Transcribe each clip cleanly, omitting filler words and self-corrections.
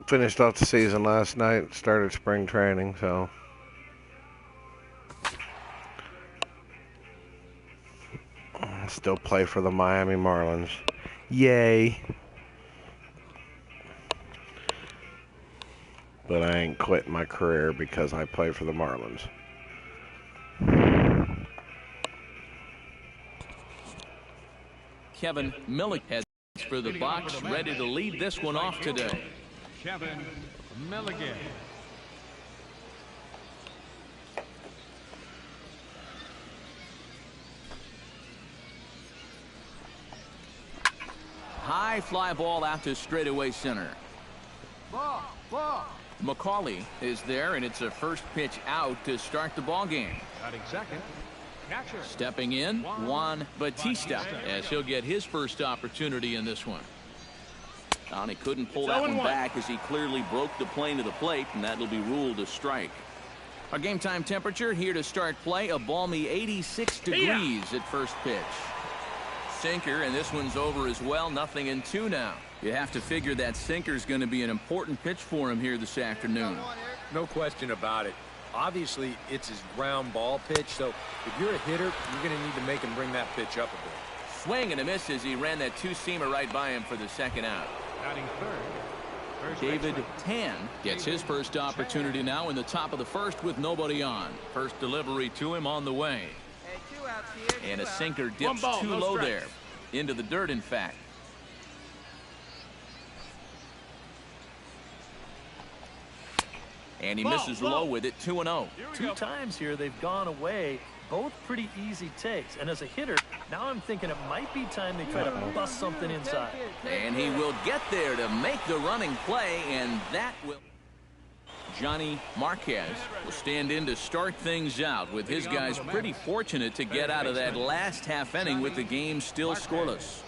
Finished off the season last night, started spring training, so still play for the Miami Marlins. Yay. But I ain't quitting my career because I play for the Marlins. Kevin Millick has for the box, ready to lead this one off today. Kevin Milligan. High fly ball out to straightaway center. Ball. McCauley is there, and it's a first pitch out to start the ball game. Batting second. Catcher. Stepping in, Juan Bautista, as he'll get his first opportunity in this one. And he couldn't pull that one back as he clearly broke the plane to the plate, and that'll be ruled a strike. Our game time temperature here to start play, a balmy 86 degrees at first pitch. Sinker, and this one's over as well. 0-2 now. You have to figure that sinker's going to be an important pitch for him here this afternoon. No question about it. Obviously, it's his ground ball pitch, so if you're a hitter, you're going to need to make him bring that pitch up a bit. Swing and a miss as he ran that two-seamer right by him for the second out. Batting third. David Tan gets his first opportunity now in the top of the first with nobody on. First delivery to him on the way. And a sinker dips too low there. Into the dirt, in fact. And he misses low with it. 2-0. Two times here they've gone away. Both pretty easy takes. And as a hitter, now I'm thinking it might be time they try to bust something inside. And he will get there to make the running play, and that will. Johnny Marquez will stand in to start things out, with his guys pretty fortunate to get out of that last half inning with the game still scoreless.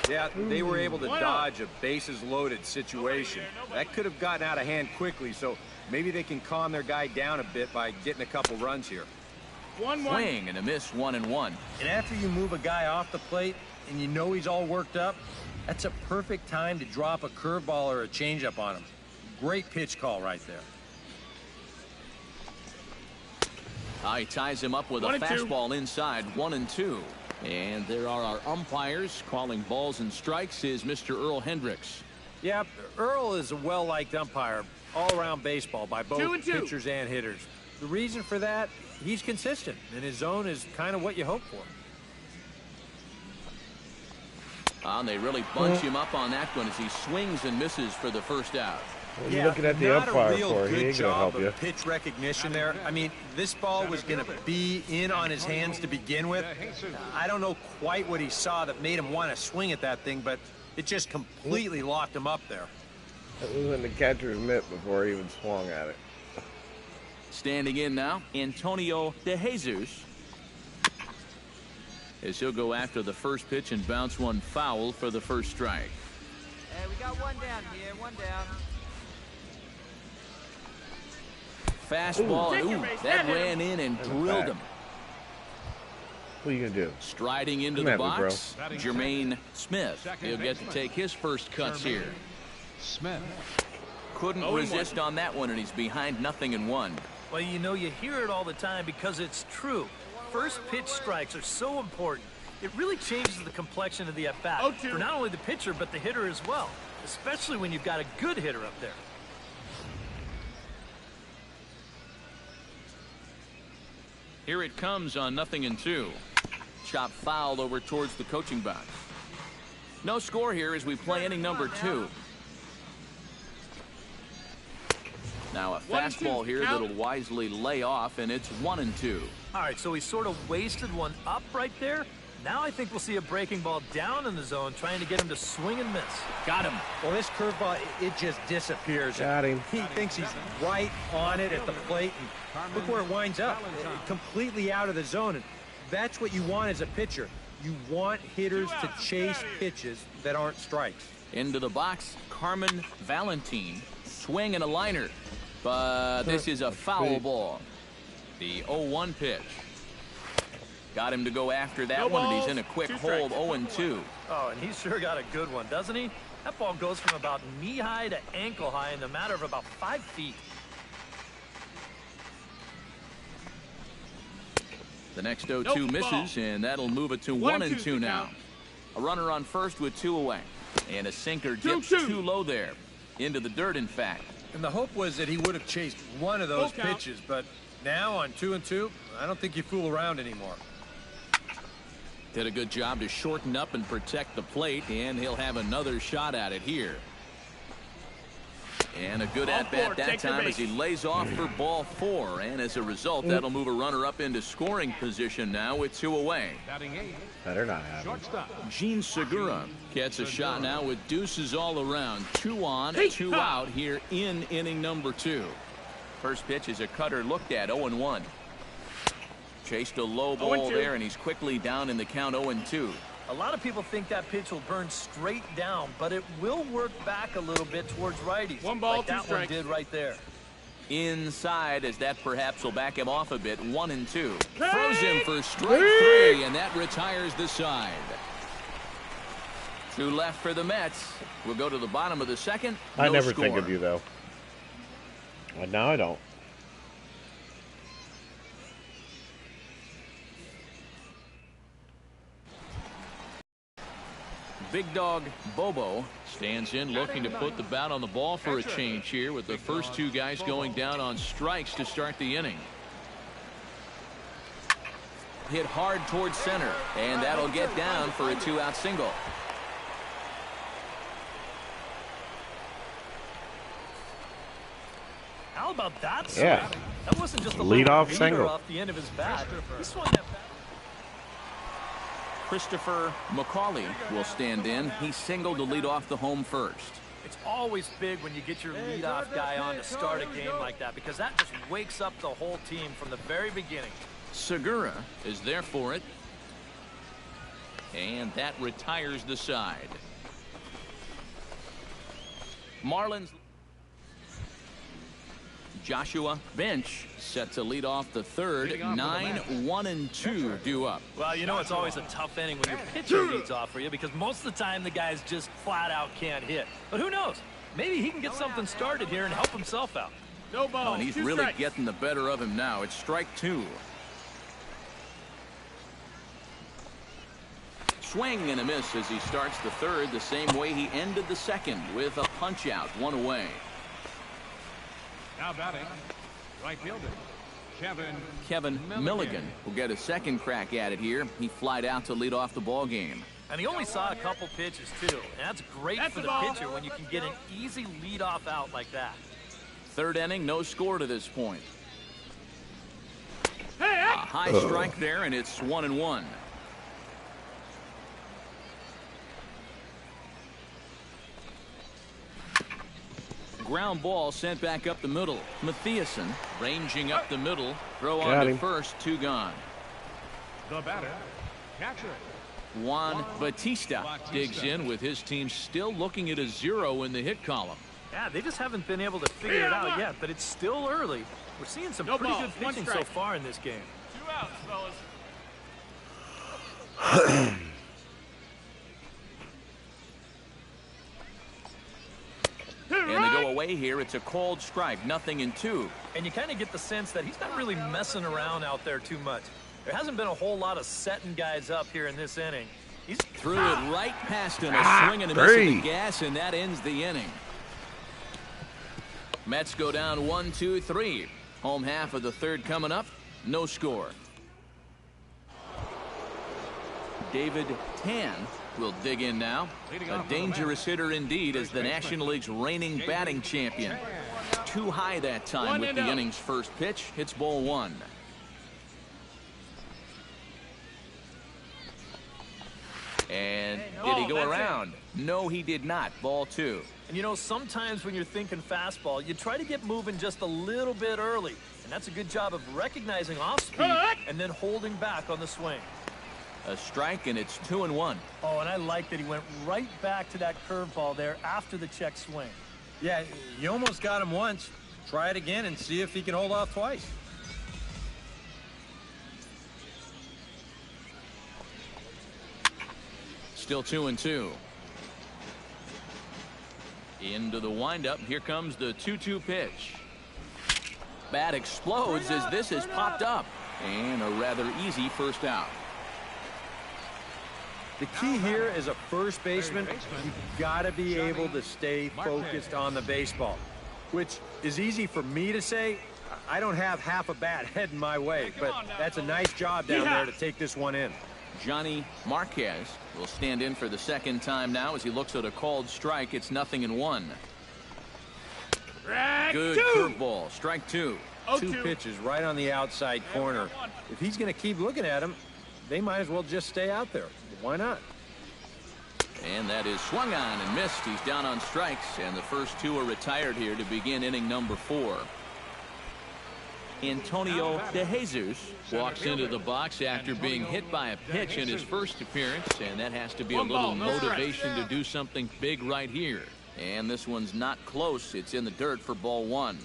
Yeah, they were able to dodge a bases-loaded situation. That could have gotten out of hand quickly, so maybe they can calm their guy down a bit by getting a couple runs here. Swing and a miss, 1-1. And after you move a guy off the plate and you know he's all worked up, that's a perfect time to drop a curveball or a changeup on him. Great pitch call right there. He ties him up with a fastball inside, 1-2. And there are our umpires calling balls and strikes is Mr. Earl Hendricks. Yeah, Earl is a well-liked umpire all-around baseball by both pitchers and hitters. The reason for that, he's consistent, and his zone is kind of what you hope for. And they really bunch him up on that one as he swings and misses for the first out. What are you looking at the umpire for? He ain't going to help you. Pitch recognition there. I mean, this ball was going to be in on his hands to begin with. I don't know quite what he saw that made him want to swing at that thing, but it just completely locked him up there. It was in the catcher's mitt before he even swung at it. Standing in now, Antonio De Jesus, as he'll go after the first pitch and bounce one foul for the first strike. Hey, we got one down here, one down. Fastball, that ran in and drilled him. What are you going to do? Striding into the box, Jermaine Smith. He'll get to take his first cuts here. Smith. Couldn't resist on that one, and he's behind 0-1. Well, you know, you hear it all the time because it's true. First pitch strikes are so important. It really changes the complexion of the at-bat for not only the pitcher but the hitter as well, especially when you've got a good hitter up there. Here it comes on 0-2. Chop foul over towards the coaching box. No score here as we play inning number 2. Now a fastball here that'll wisely lay off, and it's 1-2. All right, so he sort of wasted one up right there. Now I think we'll see a breaking ball down in the zone, trying to get him to swing and miss. Got him. Well, this curveball, it just disappears. Got him. He thinks he's right on it at the plate, and look where it winds up. Completely out of the zone. And that's what you want as a pitcher. You want hitters to chase pitches that aren't strikes. Into the box, Carmen Valentin. Swing and a liner. But this is a foul ball. The 0-1 pitch. Got him to go after that one, and he's in a quick hold, 0-2. Oh, and he's sure got a good one, doesn't he? That ball goes from about knee-high to ankle-high in the matter of about 5 feet. The next 0-2 misses, and that'll move it to 1-2 now. A runner on first with 2 away. And a sinker dips too low there. Into the dirt, in fact. And the hope was that he would have chased one of those pitches, but now on 2-2, I don't think you fool around anymore. Did a good job to shorten up and protect the plate, and he'll have another shot at it here. And a good at-bat that time as he lays off for ball 4. And as a result, that'll move a runner up into scoring position now with 2 away. Batting 8. Better not happen. Shortstop. Gene Segura gets a shot now with deuces all around. 2 on, 2 out here in inning number 2. First pitch is a cutter looked at, 0-1. Chased a low ball there, and he's quickly down in the count, 0-2. A lot of people think that pitch will burn straight down, but it will work back a little bit towards righties. 1 ball, like 2 that strikes. one did right there. Inside, as that perhaps will back him off a bit, 1-2. Throws him for strike 3, and that retires the side. 2 left for the Mets. We'll go to the bottom of the second. I No never score. think of you, though. But now I don't. Big dog Bobo stands in, looking to put the bat on the ball for a change here, with the first 2 guys going down on strikes to start the inning. Hit hard towards center, and that'll get down for a 2-out single. How about that? Yeah. Swing? That wasn't just a Lead-off leader single. off the end of his bat. He swung that bat. Christopher McCauley will stand in. He singled to lead off the home first. It's always big when you get your leadoff guy on to start a game like that, because that just wakes up the whole team from the very beginning. Segura is there for it. And that retires the side. Marlins. Joshua Bench set to lead off the third. 9-1-2 due up. Well, you know it's always a tough inning when your pitcher leads off for you, because most of the time the guys just flat out can't hit. But who knows? Maybe he can get something started here and help himself out. No ball. And he's 2 really strikes. getting the better of him now. It's strike 2. Swing and a miss as he starts the third the same way he ended the second, with a punch out, 1 away. Now batting. Right fielder. Kevin Milligan will get a second crack at it here. He flied out to lead off the ball game. And he only saw a couple pitches, too. And that's great for the pitcher when you can get an easy leadoff out like that. Third inning, no score to this point. A high strike there, and it's 1-1. Ground ball sent back up the middle. Matthiasen ranging up the middle. Throw on to first, 2 gone. The batter. Catcher. Juan Bautista digs in, with his team still looking at a 0 in the hit column. Yeah, they just haven't been able to figure it out yet, but it's still early. We're seeing some pretty good pitching so far in this game. 2 outs, fellas. And they go away here. It's a cold strike, 0-2. And you kind of get the sense that he's not really messing around out there too much. There hasn't been a whole lot of setting guys up here in this inning. He's threw it right past him, a swing and a miss at the gas, and that ends the inning. Mets go down 1-2-3. Home half of the third coming up. No score. David Tan will dig in now. A dangerous hitter indeed, as the National League's reigning batting champion. Too high that time with the inning's first pitch. Hits ball 1. And did he go around? No, he did not. Ball 2. And you know, sometimes when you're thinking fastball, you try to get moving just a little bit early. And that's a good job of recognizing off speed and then holding back on the swing. A strike, and it's 2-1. Oh, and I like that he went right back to that curveball there after the check swing. Yeah, you almost got him once. Try it again and see if he can hold off twice. Still 2-2. Into the windup. Here comes the 2-2 pitch. Bat explodes as this has popped up. And a rather easy first out. The key here as a first baseman, you've got to be able to stay focused on the baseball, which is easy for me to say. I don't have half a bat heading my way, but that's a nice job down there to take this one in. Johnny Marquez will stand in for the second time now as he looks at a called strike. It's 0-1. Good curveball. Strike two. 2 pitches right on the outside corner. If he's going to keep looking at him, they might as well just stay out there. Why not? And that is swung on and missed. He's down on strikes, and the first 2 are retired here to begin inning number 4. Antonio De Jesus walks into the box after being hit by a pitch in his first appearance, and that has to be a little motivation to do something big right here. And this one's not close. It's in the dirt for ball 1.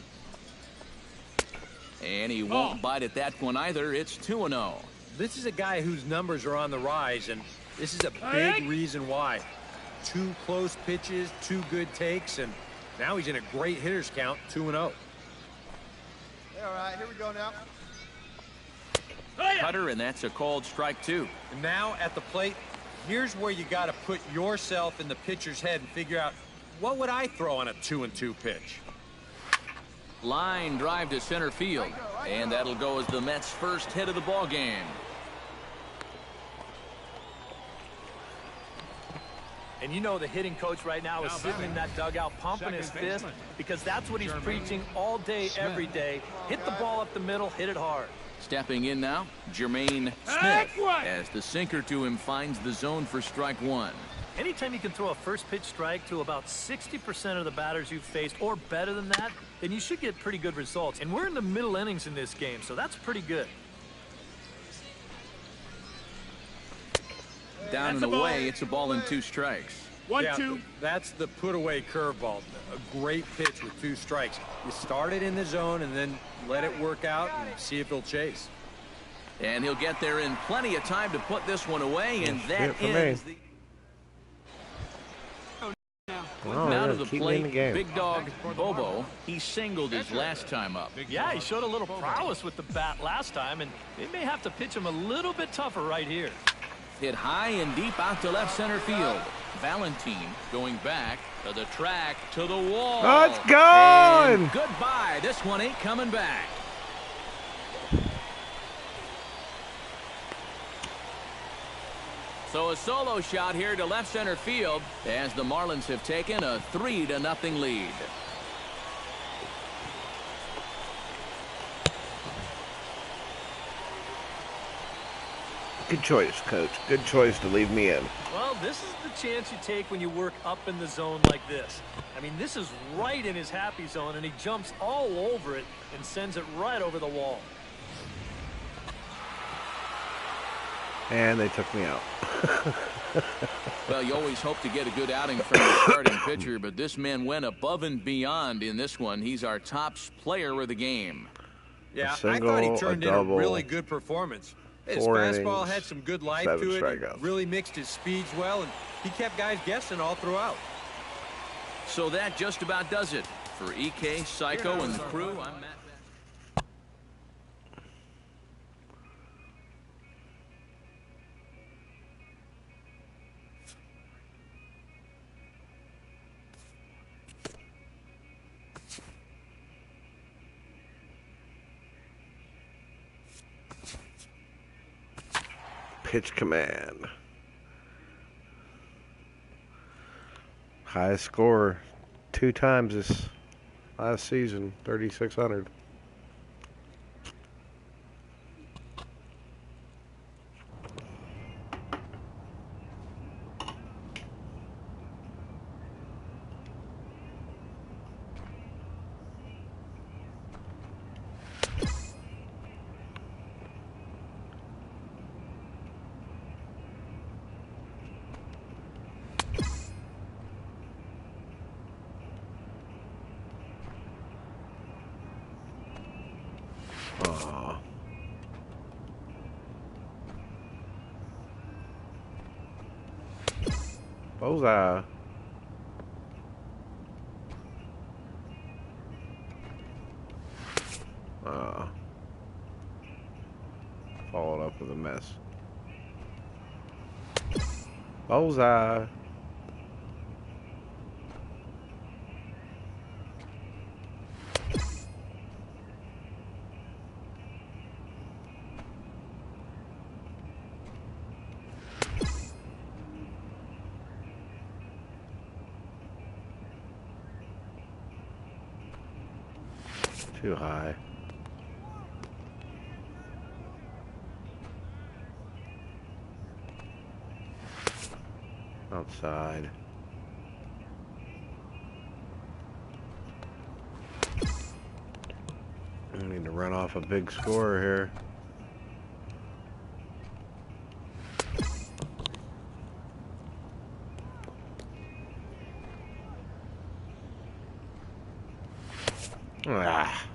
And he won't bite at that one either. It's 2-0. This is a guy whose numbers are on the rise, and this is a big reason why. 2 close pitches, 2 good takes, and now he's in a great hitter's count, 2-0. All right, here we go now. Cutter, and that's a called strike 2. And now at the plate, here's where you got to put yourself in the pitcher's head and figure out, what would I throw on a 2-2 pitch? Line drive to center field, and that'll go as the Mets' first hit of the ball game. And you know the hitting coach right now is sitting in that dugout pumping his fist, because that's what he's preaching all day, every day. Hit the ball up the middle, hit it hard. Stepping in now, Jermaine Smith, as the sinker to him finds the zone for strike 1. Anytime you can throw a first pitch strike to about 60% of the batters you've faced or better than that, then you should get pretty good results. And we're in the middle innings in this game, so that's pretty good. Down and away, it's a ball and 2 strikes. 1-2. That's the put away curveball. A great pitch with 2 strikes. You start it in the zone and then let it work out and see if he'll chase. And he'll get there in plenty of time to put this one away, and that ends the... Now to the plate, big dog Bobo. He singled his last time up. Yeah, he showed a little prowess with the bat last time, and they may have to pitch him a little bit tougher right here. Hit high and deep out to left center field. Valentine going back to the track, to the wall. Oh, it's gone! And goodbye. This one ain't coming back. So a solo shot here to left center field as the Marlins have taken a 3-0 lead. Good choice, Coach. Good choice to leave me in. Well, this is the chance you take when you work up in the zone like this. I mean, this is right in his happy zone, and he jumps all over it and sends it right over the wall. And they took me out. Well, you always hope to get a good outing from the starting pitcher, but this man went above and beyond in this one. He's our top player of the game. Yeah, single, I thought he turned in double, a really good performance. His 4 fastball innings, had some good life 7 to it. strikeouts. Really mixed his speeds well, and he kept guys guessing all throughout. So that just about does it. For EK, Psycho, and the crew, I'm Matt. Pitch command. Highest score 2 times this last season, 3,600. Aw. Bullseye. Followed up with a miss. Bullseye. Too high. Outside. I need to run off a big score here. Ah.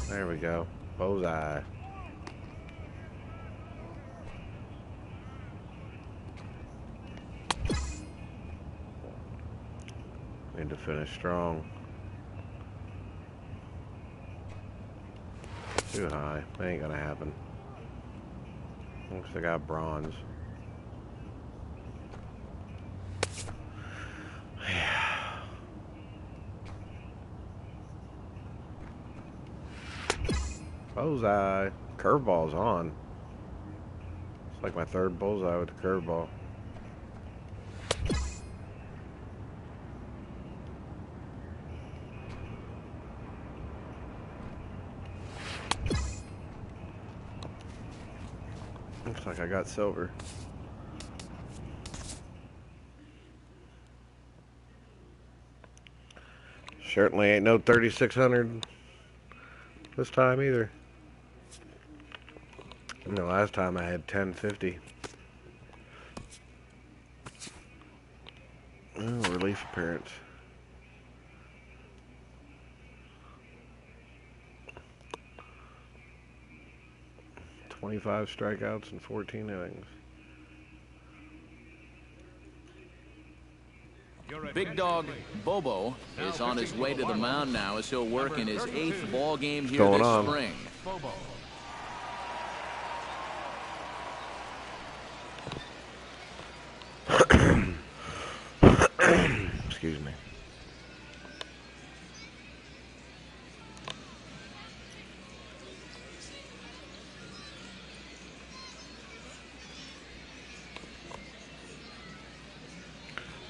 There we go. Bullseye. Need to finish strong. Too high. Ain't gonna happen. Looks like I got bronze. Bullseye. Curveball's on. It's like my third bullseye with the curveball. Looks like I got silver. Certainly ain't no 3,600 this time either. And the last time I had 1050. Oh, relief appearance. "25 strikeouts and 14 innings. Big dog Bobo is on his way to the mound now as he'll work in his 8th ball game here this spring. Bobo. Excuse me.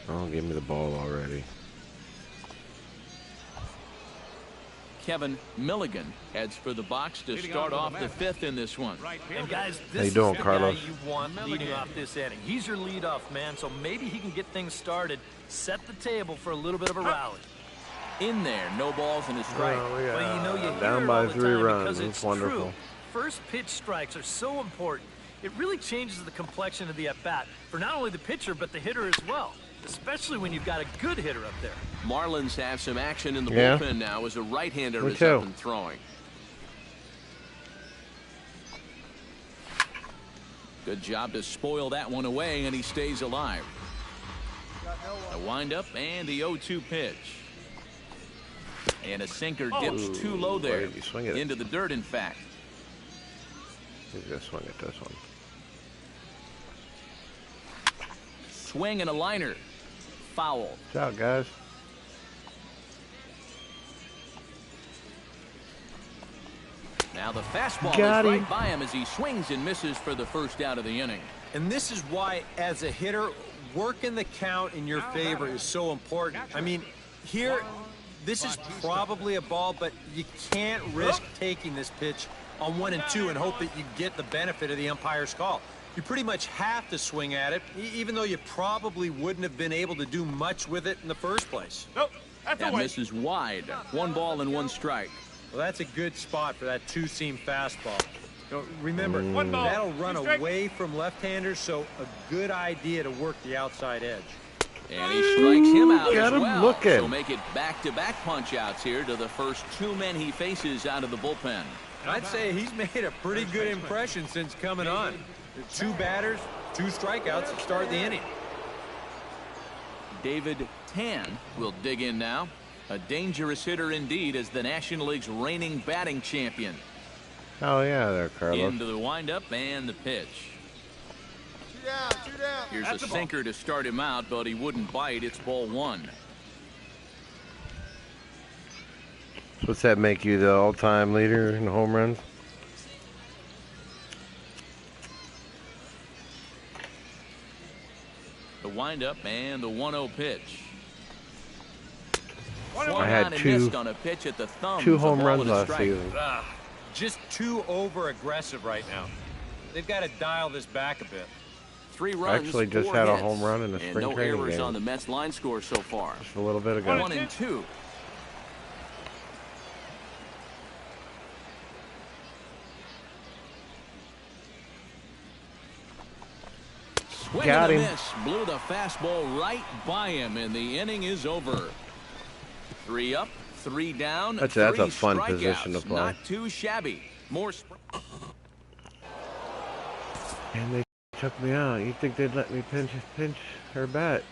Oh, give me the ball already. Kevin Milligan heads for the box to start off the 5th in this one. And guys, How this you is doing, the Carlos? guy you want leading off this inning. He's your leadoff man, so maybe he can get things started, set the table for a little bit of a rally. In there, no balls and a strike. Oh, yeah. Well, you know, you hear Down it by all the 3 time runs. because It's it's wonderful. true. First pitch strikes are so important. It really changes the complexion of the at-bat for not only the pitcher, but the hitter as well, especially when you've got a good hitter up there. Marlins have some action in the Yeah. bullpen now as a right-hander Me is too. up and throwing. Good job to spoil that one away, and he stays alive. A windup and the 0-2 pitch. And a sinker dips too low there. Wait, you swing it. Into the dirt, in fact. He's gonna swing at this one. Swing and a liner. Foul. Good job, guys. Now the fastball Got is him. right by him as he swings and misses for the first out of the inning. And this is why, as a hitter, working the count in your favor is so important. I mean, here, this is probably a ball, but you can't risk taking this pitch on 1 and 2 and hope that you get the benefit of the umpire's call. You pretty much have to swing at it, even though you probably wouldn't have been able to do much with it in the first place. Nope, that's That away. misses wide. 1 ball and 1 strike. Well, that's a good spot for that two-seam fastball. You know, remember, One ball, that'll run 2 strikes. away from left-handers, so a good idea to work the outside edge. And he strikes him out Got as him well. looking. He'll make it back-to-back punch-outs here to the first 2 men he faces out of the bullpen. I'd say he's made a pretty good impression since coming on. 2 batters, 2 strikeouts to start the inning. David Tan will dig in now. A dangerous hitter indeed as the National League's reigning batting champion. Oh yeah, there, Carlos. Into the windup and the pitch. 2 down, 2 down. Here's That's a a ball. sinker to start him out, but he wouldn't bite. It's ball 1. What's that make you the all-time leader in home runs? The windup and the 1-0 pitch. I had and two- missed on a pitch at the thumb. 2 home runs last season. Just too over-aggressive right now. They've got to dial this back a bit. 3 runs, Actually just 4 had a hits, home run in the and spring no training errors game. on the Mets line score so far. Just a little bit ago. 1 and 2. Swing Got and a him. miss. Blew the fastball right by him, and the inning is over. 3 up, 3 down. That's a 3 fun strikeouts. position to play. Not too shabby. More. And they took me out. You think they'd let me pinch her bat?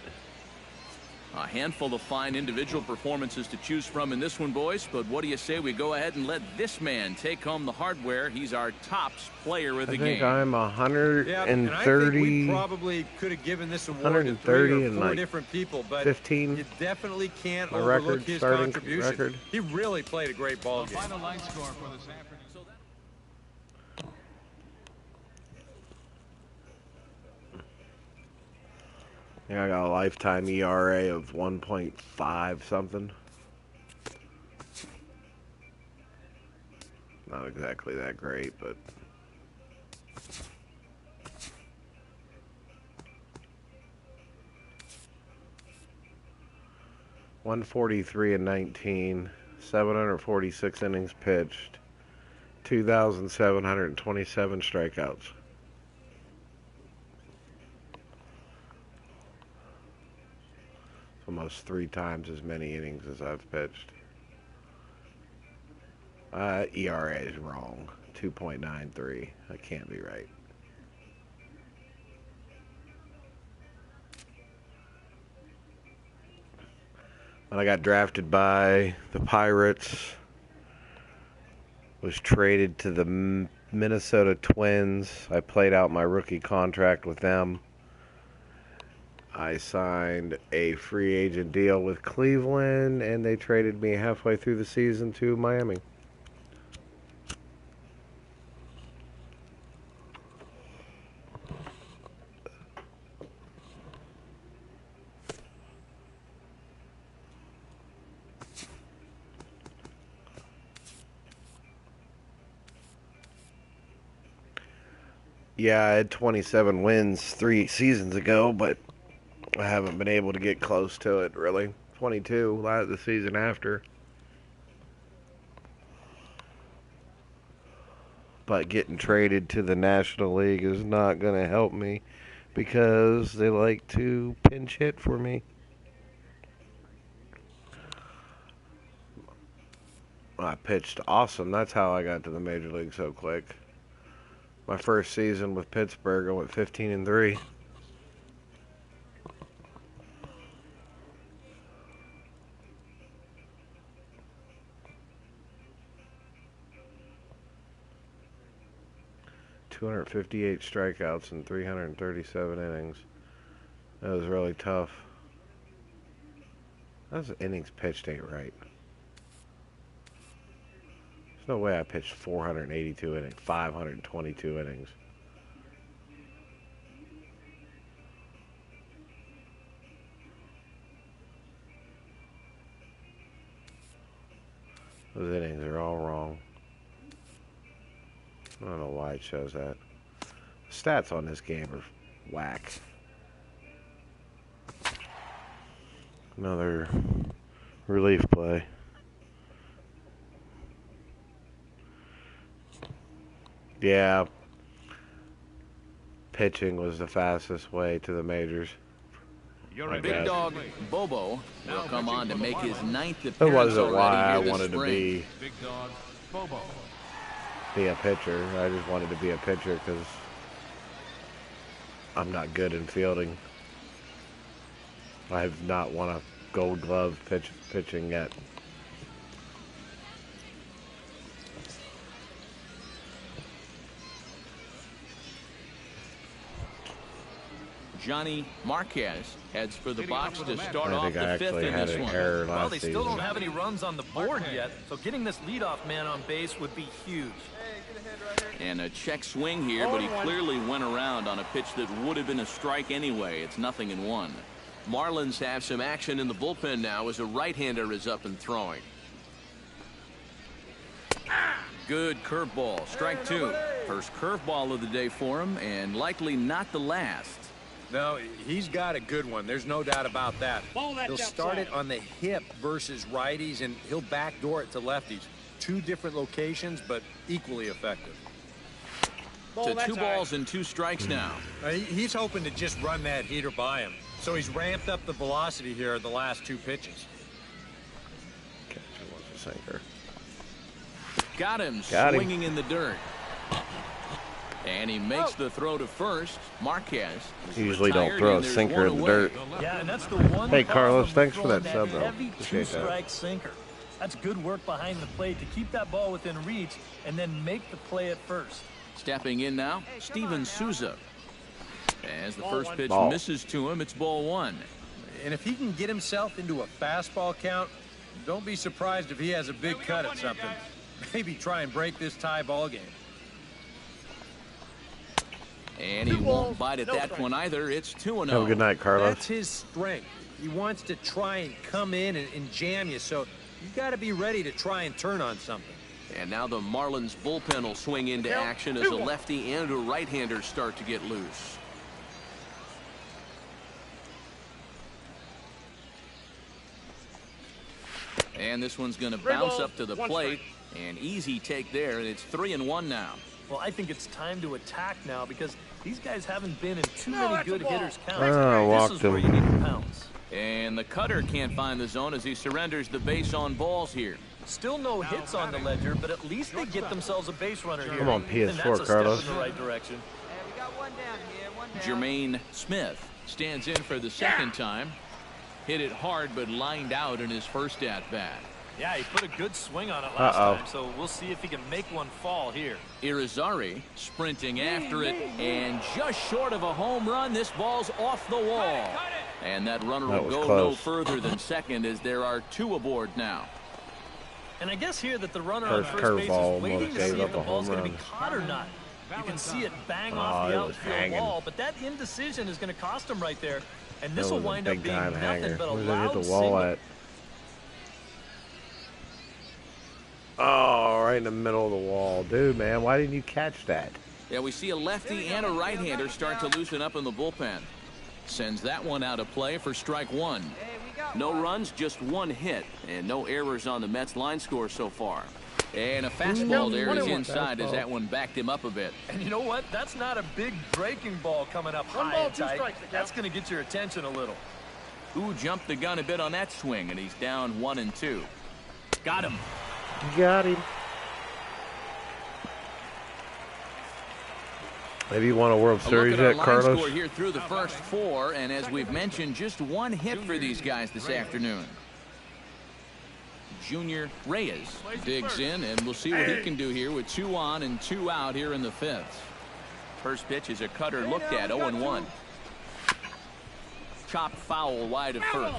A handful of fine individual performances to choose from in this one, boys. But what do you say we go ahead and let this man take home the hardware? He's our tops player of the I think game. I'm Yeah, and I think 130. we probably could have given this award to 3 130 or and 4 like different people, but 15. you definitely can't My overlook record, his starting contribution. record. He really played a great ball game. Final line score for this afternoon. Yeah, I got a lifetime ERA of 1.5 something. Not exactly that great, but .143 and 19, 746 innings pitched, 2,727 strikeouts. Almost 3 times as many innings as I've pitched. ERA is wrong. 2.93. That can't be right. When I got drafted by the Pirates, was traded to the Minnesota Twins. I played out my rookie contract with them. I signed a free agent deal with Cleveland, and they traded me halfway through the season to Miami. Yeah, I had 27 wins 3 seasons ago, but I haven't been able to get close to it, really. 22 the season after. But getting traded to the National League is not going to help me because they like to pinch hit for me. I pitched awesome. That's how I got to the Major League so quick. My first season with Pittsburgh, I went 15-3. .258 strikeouts in 337 innings. That was really tough. Those innings pitched ain't right. There's no way I pitched 482 innings, 522 innings. Those innings are all wrong. I don't know why it shows that. Stats on this game are whack. Another relief play. Yeah. Pitching was the fastest way to the majors. You're Big guess. dog Bobo will come on to make his 9th That appearance wasn't already why I here this wanted to spring. Big dog, Bobo. be a pitcher. I just wanted to be a pitcher because I'm not good in fielding. I have not won a Gold Glove pitching yet. Johnny Marquez heads for the box to start I off think I the fifth actually in had this an one. error Well, last they season. still don't have any runs on the board yet, so getting this leadoff man on base would be huge. Hey, get ahead right here. And a check swing here, but he clearly went around on a pitch that would have been a strike anyway. It's 0-1. Marlins have some action in the bullpen now as a right-hander is up and throwing. Good curveball, strike two. First curveball of the day for him, and likely not the last. No, he's got a good one. There's no doubt about that. He'll start it on the hip versus righties, and he'll backdoor it to lefties. Two different locations, but equally effective. To 2 balls and 2 strikes now. He's hoping to just run that heater by him. So he's ramped up the velocity here the last 2 pitches. Catcher wants a sinker. Got him swinging in the dirt. And he makes the throw to first. Marquez Usually don't throw a sinker in the dirt. Yeah, and that's the one. Hey, Carlos, problem thanks for that throwing sub, bro. Heavy Appreciate that. two-strike sinker. That's good work behind the plate to keep that ball within reach and then make the play at first. Stepping in now, Steven Souza. As the first pitch Ball. misses to him, it's ball 1. And if he can get himself into a fastball count, don't be surprised if he has a big cut at something. Maybe try and break this tie ball game. And he won't bite at that one either. It's 2-0. Have a good night, Carlos. That's his strength. He wants to try and come in and jam you, so you got to be ready to try and turn on something. And now the Marlins bullpen will swing into action as a lefty and a right-hander start to get loose. And this one's going to bounce up to the plate. An easy take there, and it's 3-1 now. Well, I think it's time to attack now because these guys haven't been in too many good hitters' counts. Oh, This walked is where you him. need to pounce. And the cutter can't find the zone as he surrenders the base on balls here. Still no hits on the ledger, but at least they get themselves a base runner here. Come on, PS4, and that's a Carlos. step in the right direction. Hey, we got one down here, one down. Jermaine Smith stands in for the second time. Hit it hard, but lined out in his first at-bat. Yeah, he put a good swing on it last time, so we'll see if he can make one fall here. Irizarry sprinting after it, and just short of a home run. This ball's off the wall. And that runner That will was go close. no further than second as there are 2 aboard now. And I guess here that the runner on First first base curveball is waiting almost to gave see up if the a ball's home going to be run. caught or not. You can see it bang Oh, off the it was outfield hanging. wall, but that indecision is going to cost him right there. And this That will was a wind up big being time nothing hanger. but a Where did I loud hit the wall single. at? Oh, right in the middle of the wall. Dude, man, why didn't you catch that? Yeah, we see a lefty and a right-hander start to loosen up in the bullpen. Sends that one out of play for strike 1. Hey, we got No one. runs, just 1 hit, and no errors on the Mets line score so far. And a fastball there is inside as that one backed him up a bit. And you know what? That's not a big breaking ball coming up high and tight. That's going to get your attention a little. Ooh, jumped the gun a bit on that swing, and he's down 1-2. Got him. Got him. Have you won a World A look Series at our yet, line Carlos? score here through the first 4, and as we've mentioned, just 1 hit for these guys this afternoon. Junior Reyes digs in, and we'll see what he can do here with 2 on and 2 out here in the 5th. First pitch is a cutter looked at, 0-1. Chopped foul wide of first.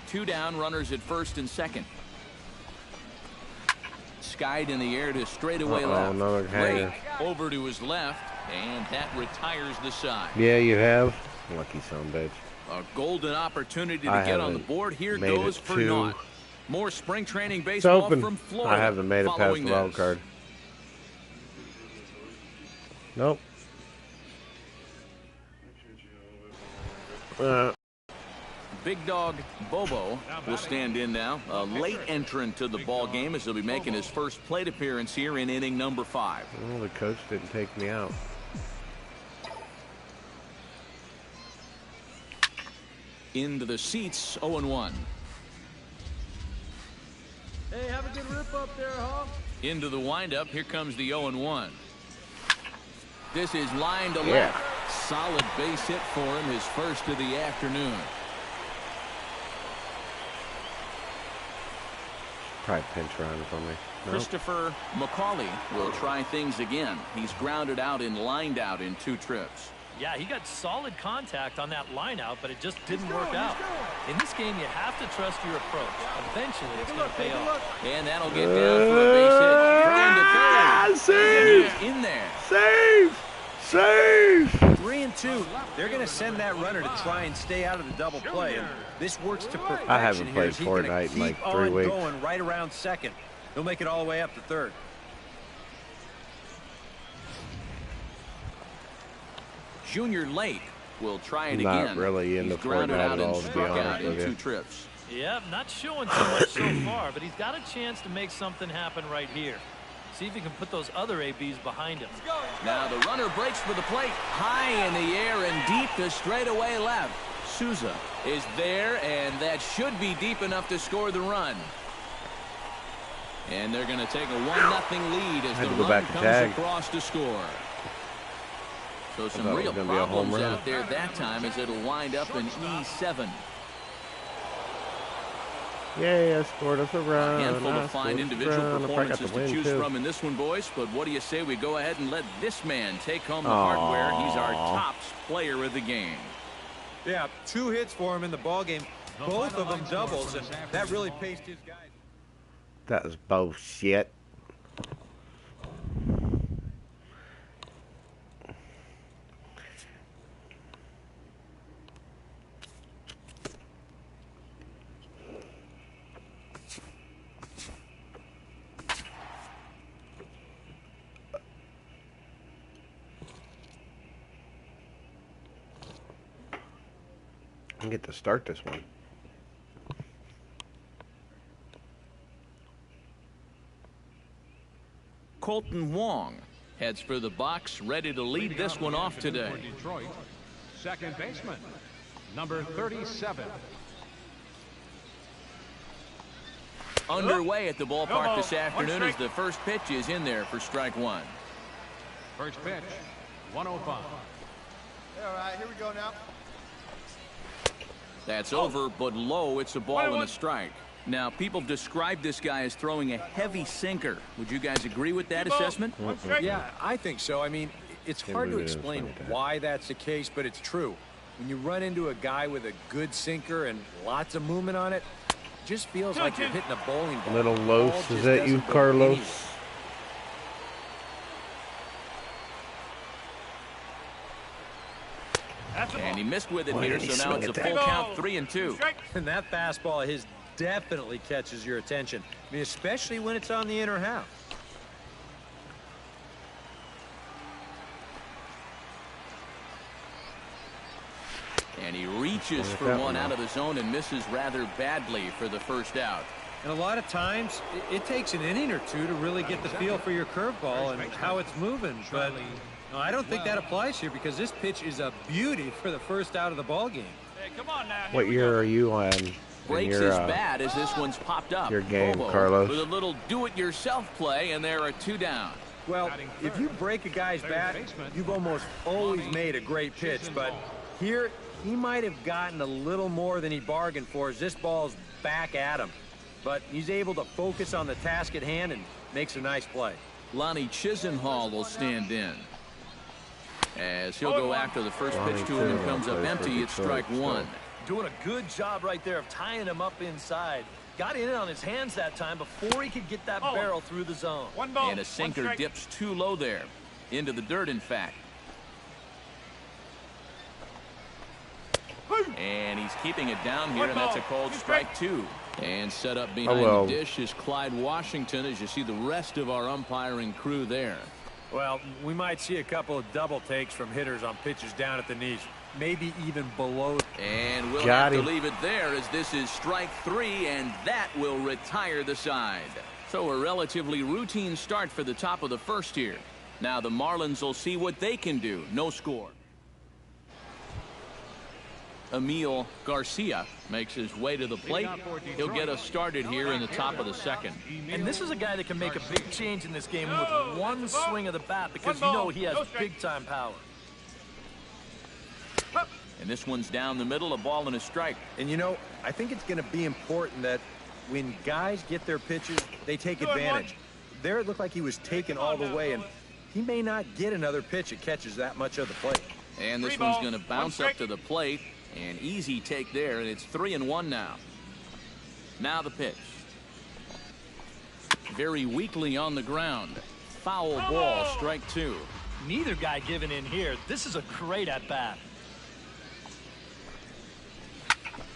2 down, runners at first and second. Skied in the air to straightaway left. Another hanger. Blake over to his left, and that retires the side. Yeah, you have. Lucky son bitch. A golden opportunity to I get on the haven't board. Here made goes it for to- naught. More spring training It's baseball open. from Florida. I haven't made it past following the wild this. card. Nope. Big dog Bobo will stand in now. A late entrant to the ball game as he'll be making his first plate appearance here in inning number 5. Well, the coach didn't take me out. Into the seats, 0-1. Hey, have a good rip up there, huh? Into the windup, here comes the 0-1. This is line to Yeah. left. Solid base hit for him, his first of the afternoon. Probably pinch run for me. Nope. Christopher McCauley will try things again. He's grounded out and lined out in 2 trips. Yeah, he got solid contact on that line out, but it just didn't work out. In this game, you have to trust your approach. Eventually, it's going to pay off. And that'll get down for a base hit. Throw into third. Save! He's in there. Save! Save! 3-2. They're going to send that runner to try and stay out of the double play. And this works to perfection. I haven't here played as he's gonna Fortnite in like keep 3 on weeks. going right around second. He'll make it all the way up to third. Junior Lake will try it Not again. really into He's grounded Fortnite out at and all, to be struck out honest in with you. 2 trips. Yep, not showing too much so far, but he's got a chance to make something happen right here. See if he can put those other ABs behind him. Now the runner breaks for the plate. High in the air and deep to straightaway left. Souza is there, and that should be deep enough to score the run. And they're going to take a 1-0 lead as the run comes across to score. So some real problems out there that time as it'll wind up in E7. Yay, I scored us a run. A handful of fine individual performances to choose too. from in this one, boys. But what do you say we go ahead and let this man take home the hardware? He's our tops player of the game. Yeah, 2 hits for him in the ball game. Both of them doubles, and that really paced his guys. That was bullshit. I get to start this one. Colton Wong heads for the box, ready to lead this one off today. For Detroit, second baseman, number 37. Underway at the ballpark this afternoon as the first pitch is in there for strike 1. First pitch, 105. All right, here we go now. That's over, but low. It's a ball and a strike. Now, people describe this guy as throwing a heavy sinker. Would you guys agree with that assessment? Yeah, I think so. I mean, it's hard to explain why that's the case, but it's true. When you run into a guy with a good sinker and lots of movement on it, it just feels like you're hitting a bowling ball. Little Los, is that you, Carlos? And he missed with it here, so now it's a full count, 3-2. And that fastball of his definitely catches your attention. I mean, especially when it's on the inner half. And he reaches for one out of the zone and misses rather badly for the first out. And a lot of times, it takes an inning or two to really get the feel for your curveball and how it's moving. But no, I don't think that applies here because this pitch is a beauty for the first out of the ball game. Hey, come on now. What year are you on? Breaks his bat as this one's popped up. Your game, Bobo Carlos. with a little do-it-yourself play, and there are 2 down. Well, if you break a guy's bat, you've almost always made a great pitch. But here, he might have gotten a little more than he bargained for as this ball's back at him. But he's able to focus on the task at hand and makes a nice play. Lonnie Chisenhall will stand in. As he'll go after the first pitch to him and comes up empty, it's strike 1. Doing a good job right there of tying him up inside. Got in on his hands that time before he could get that barrel through the zone. And a sinker dips too low there. Into the dirt, in fact. And he's keeping it down here, and that's a called strike 2. And set up behind the dish is Clyde Washington as you see the rest of our umpiring crew there. Well, we might see a couple of double takes from hitters on pitches down at the knees. Maybe even below. And we'll have to leave it there as this is strike 3, and that will retire the side. So a relatively routine start for the top of the first here. Now the Marlins will see what they can do. No score. Emil Garcia makes his way to the plate. He'll get us started here in the top of the second. And this is a guy that can make a big change in this game with one swing of the bat because you know he has big-time power. And this one's down the middle, a ball and a strike. And, you know, I think it's going to be important that when guys get their pitches, they take advantage. There it looked like he was taken all the way, and he may not get another pitch that catches that much of the plate. And this one's going to bounce up to the plate. An easy take there, and it's 3-1 now. Now the pitch. Very weakly on the ground. Foul ball, strike 2. Neither guy giving in here. This is a great at-bat.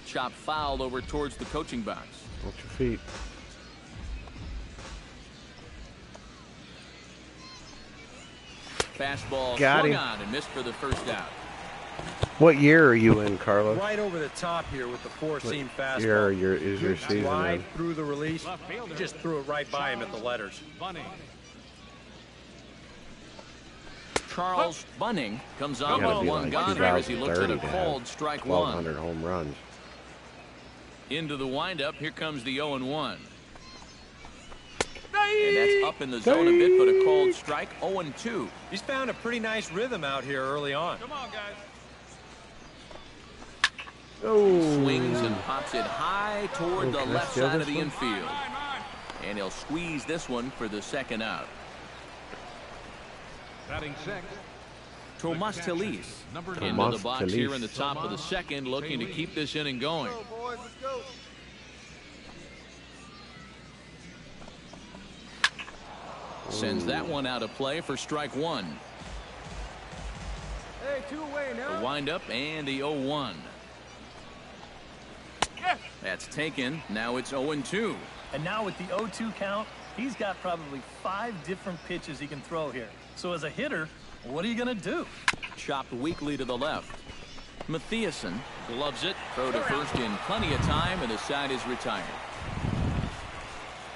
Chop foul over towards the coaching box. Watch your feet. Fastball Got swung him. on and missed for the first out. What year are you in, Carlos? Right over the top here with the four-seam fastball. Year is your season Slide in? through the release. He just threw it right by him at the letters. Charles Bunning comes on Gotta with be one like gone here as he looks at a 2030 to called have strike 1. 1,200 home runs. Into the windup, here comes the 0-1. And that's up in the zone a bit, but a called strike. 0-2. He's found a pretty nice rhythm out here early on. Come on, guys. Oh. Swings and pops it high toward the Can I left steal side of this the one? infield. And he'll squeeze this one for the second out. Batting sixth. Tomas Telis Number into 9. the box here in the top of the second, looking to keep this inning going. Let's go, boys. Let's go. Sends that one out of play for strike 1. Hey, 2 away now. The windup and the 0-1. That's taken. Now it's 0-2. And now with the 0-2 count, he's got probably 5 different pitches he can throw here. So as a hitter, what are you going to do? Chopped weakly to the left. Mathiasen gloves it. Throw to first in plenty of time, and the side is retired.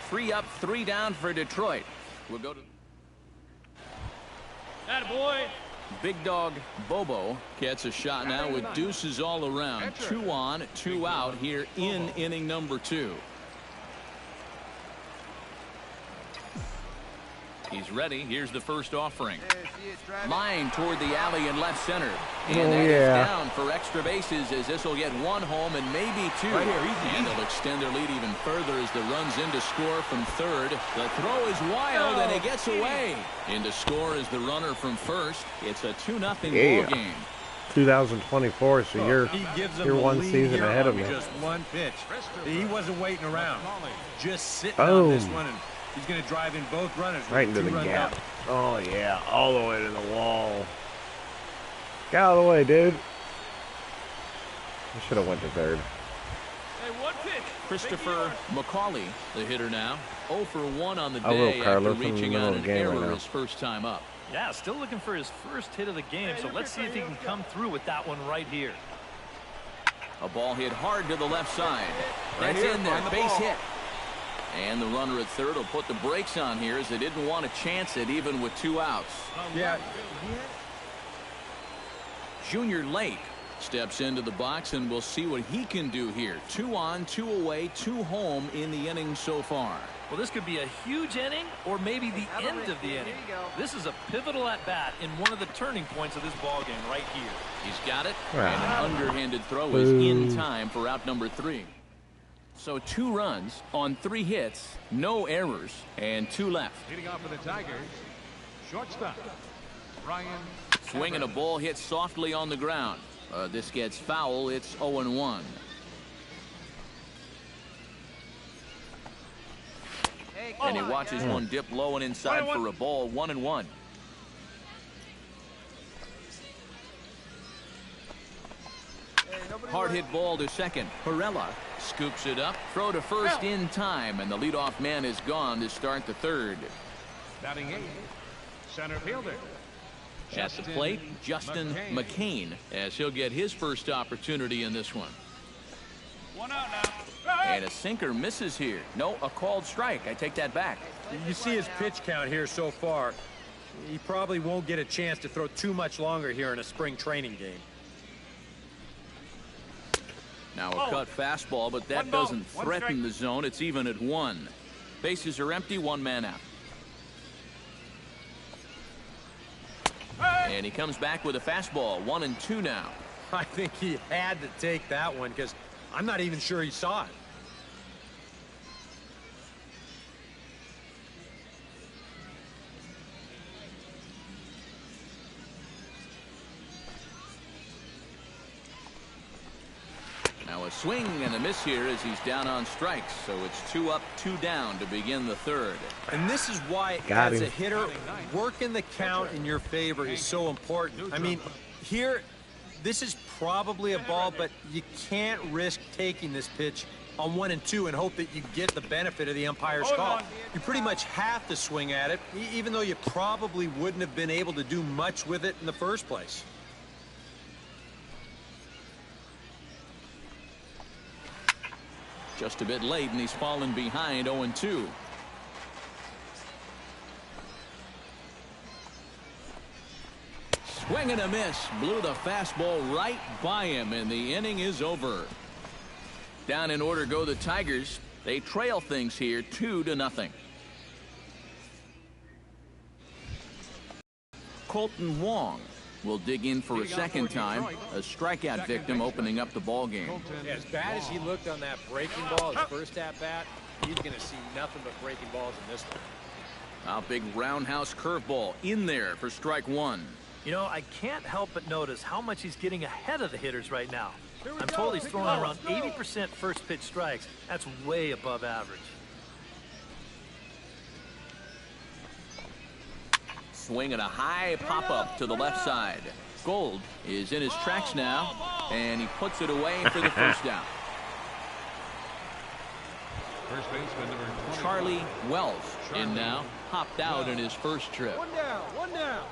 3 up, 3 down for Detroit. We'll go to Attaboy. Big Dog Bobo gets a shot now with deuces all around. 2 on, 2 out here in inning number 2. He's ready. Here's the first offering. Yeah, see it driving. Line toward the alley in left center. And Oh, that is yeah. down for extra bases as this will get 1 home and maybe 2. Right here, easy, And they'll extend their lead even further as the run's in to score from third. The throw is wild and it gets away. In to score is the runner from first. It's a 2-0 Yeah. ball game. 2024, so He gives them you're the one lead season here ahead of on me. just one pitch. He wasn't waiting around. Just sitting on Boom. this one, and he's going to drive in both runners. with Right a into the 2-run gap. double. Oh, yeah. All the way to the wall. Get out of the way, dude. I should have went to third. Hey, 1 pitch. Christopher McCauley, the hitter now. 0 for 1 on the I will, day after Carlos. I'm in the reaching middle on of an the game right error now. his first time up. Yeah, still looking for his first hit of the game. So let's see if he can come through with that one right here. A ball hit hard to the left side. Right That's here, in there. find the Base ball. hit. And the runner at third will put the brakes on here as they didn't want to chance it even with 2 outs. Yeah, Junior Lake steps into the box and we'll see what he can do here. 2 on, 2 away, 2 home in the inning so far. Well, this could be a huge inning or maybe the end of the inning. This is a pivotal at-bat in one of the turning points of this ball game right here. He's got it. Ah. And an underhanded throw is in time for out number 3. So 2 runs on 3 hits, no errors, and 2 left. Leading off for the Tigers, shortstop, Ryan. Swinging a ball hit softly on the ground. This gets foul. It's 0-1. Hey, And he come on, watches guys. one dip low and inside for a ball. 1-1. Hey, nobody Hard run. hit ball to second. Perella scoops it up. Throw to first in time. And the leadoff man is gone to start the third. Batting 8th, center fielder. At the plate, Justin McCain, as he'll get his first opportunity in this one. 1 out now. And a sinker misses here. No, a called strike. I take that back. you see his pitch count here so far. He probably won't get a chance to throw too much longer here in a spring training game. Now a cut fastball, but that 1 ball, doesn't 1 threaten strike. the zone. It's even at 1. Bases are empty, 1 man out. And he comes back with a fastball. 1-2 now. I think he had to take that one because I'm not even sure he saw it. A swing and a miss here as he's down on strikes. So it's 2 up, 2 down to begin the third. And this is why, Got as him. a hitter, working the count in your favor is so important. I mean, here, this is probably a ball, but you can't risk taking this pitch on 1 and 2 and hope that you get the benefit of the umpire's call. You pretty much have to swing at it, even though you probably wouldn't have been able to do much with it in the first place. Just a bit late, and he's fallen behind 0-2. Swing and a miss. Blew the fastball right by him, and the inning is over. Down in order go the Tigers. They trail things here 2-0. Colton Wong will dig in for a second time. A strikeout victim opening up the ball game. As bad as he looked on that breaking ball, his first at-bat, he's going to see nothing but breaking balls in this one. A big roundhouse curveball in there for strike 1. You know, I can't help but notice how much he's getting ahead of the hitters right now. I'm told he's throwing around 80% first pitch strikes. That's way above average. Swing and a high pop-up to the left side. Gold is in his tracks now, and he puts it away for the first out. First baseman number 20. Charlie Wells in now, hopped out in his first trip. One down, one down.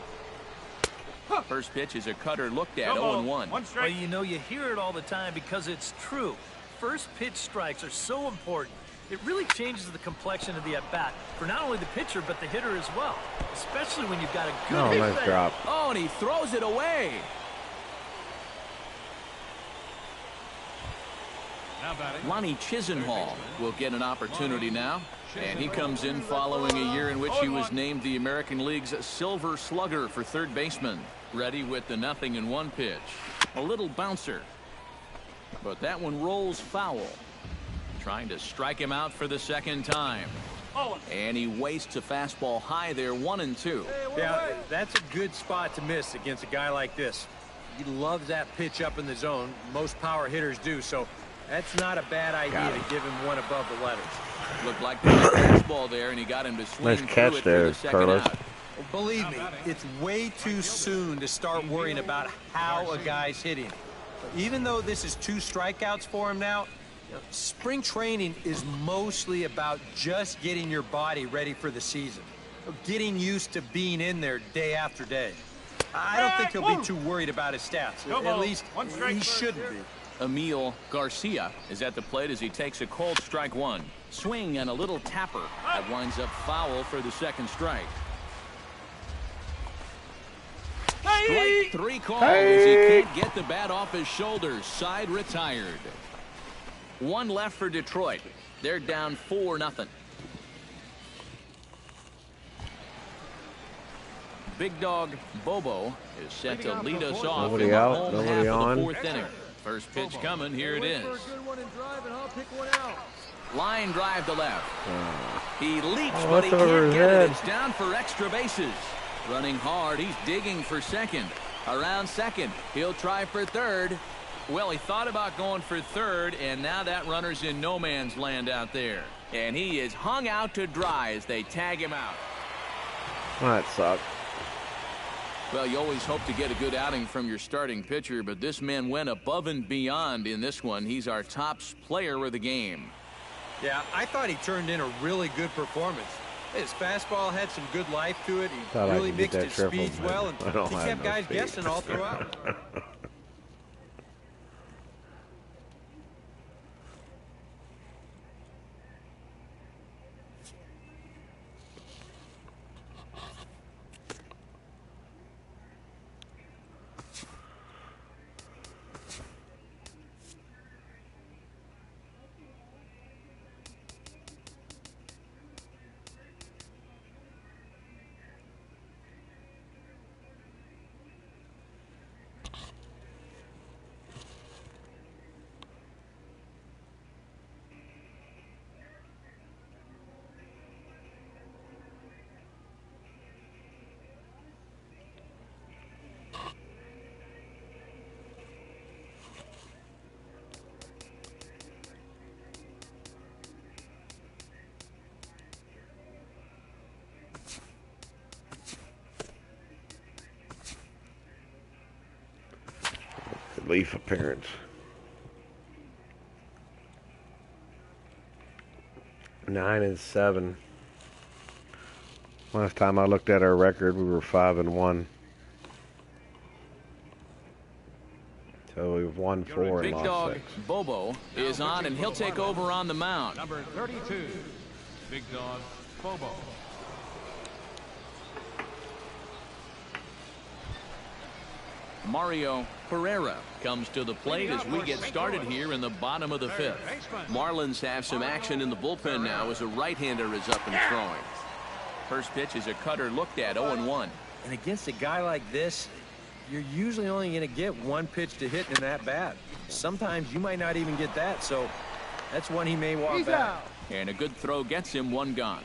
First pitch is a cutter looked at, 0-1. One Well, strike. you know, you hear it all the time because it's true. First pitch strikes are so important. It really changes the complexion of the at-bat for not only the pitcher, but the hitter as well, especially when you've got a good Oh, hit nice there. drop. Oh, and he throws it away. Now batting. Lonnie Chisenhall will get an opportunity now. And he comes in following a year in which he was named the American League's Silver Slugger for third baseman. Ready with the 0-1 pitch. A little bouncer. But that one rolls foul. Trying to strike him out for the second time. And he wastes a fastball high there, 1-2. Yeah, that's a good spot to miss against a guy like this. He loves that pitch up in the zone. Most power hitters do, so that's not a bad idea to give him one above the letters. Looked like the fastball there, and he got him to swing Nice catch through it there, for the second Carlos. out. Well, believe me, it's way too soon to start worrying about how a guy's hitting. Even though this is 2 strikeouts for him now, spring training is mostly about just getting your body ready for the season, getting used to being in there day after day. I don't think he'll be too worried about his stats. At least he shouldn't be. Emil Garcia is at the plate as he takes a cold strike 1. Swing and a little tapper. That winds up foul for the second strike. Strike 3 called as he can't get the bat off his shoulders. Side retired. 1 left for Detroit. They're down 4-0. Big Dog Bobo is set to lead us off Nobody in the out, home nobody half of on. the 4th inning. First pitch coming. Here it is. For a good one and drive, and I'll pick one out. Line drive to left. He leaps, Oh, but he that's over can't his get head. it. It's down for extra bases. Running hard. He's digging for second. Around second. He'll try for third. Well, he thought about going for third, and now that runner's in no man's land out there. And he is hung out to dry as they tag him out. That sucked. Well, you always hope to get a good outing from your starting pitcher, but this man went above and beyond in this one. He's our top player of the game. Yeah, I thought he turned in a really good performance. His fastball had some good life to it. He Thought I really could get mixed that his triple, speeds but well, and I don't he have kept no guys speed. guessing all throughout. relief appearance. 9-7. Last time I looked at our record, we were 5-1. So we've won 4 and Big lost dog 6. Bobo is on, and he'll take over on the mound. Number 32, Big Dog Bobo. Mario Pereira comes to the plate as we get started here in the bottom of the 5th. Marlins have some action in the bullpen now as a right-hander is up and throwing. First pitch is a cutter looked at, 0-1. And against a guy like this, you're usually only going to get one pitch to hit in that bat. Sometimes you might not even get that, so that's one he may walk back. And a good throw gets him one gone.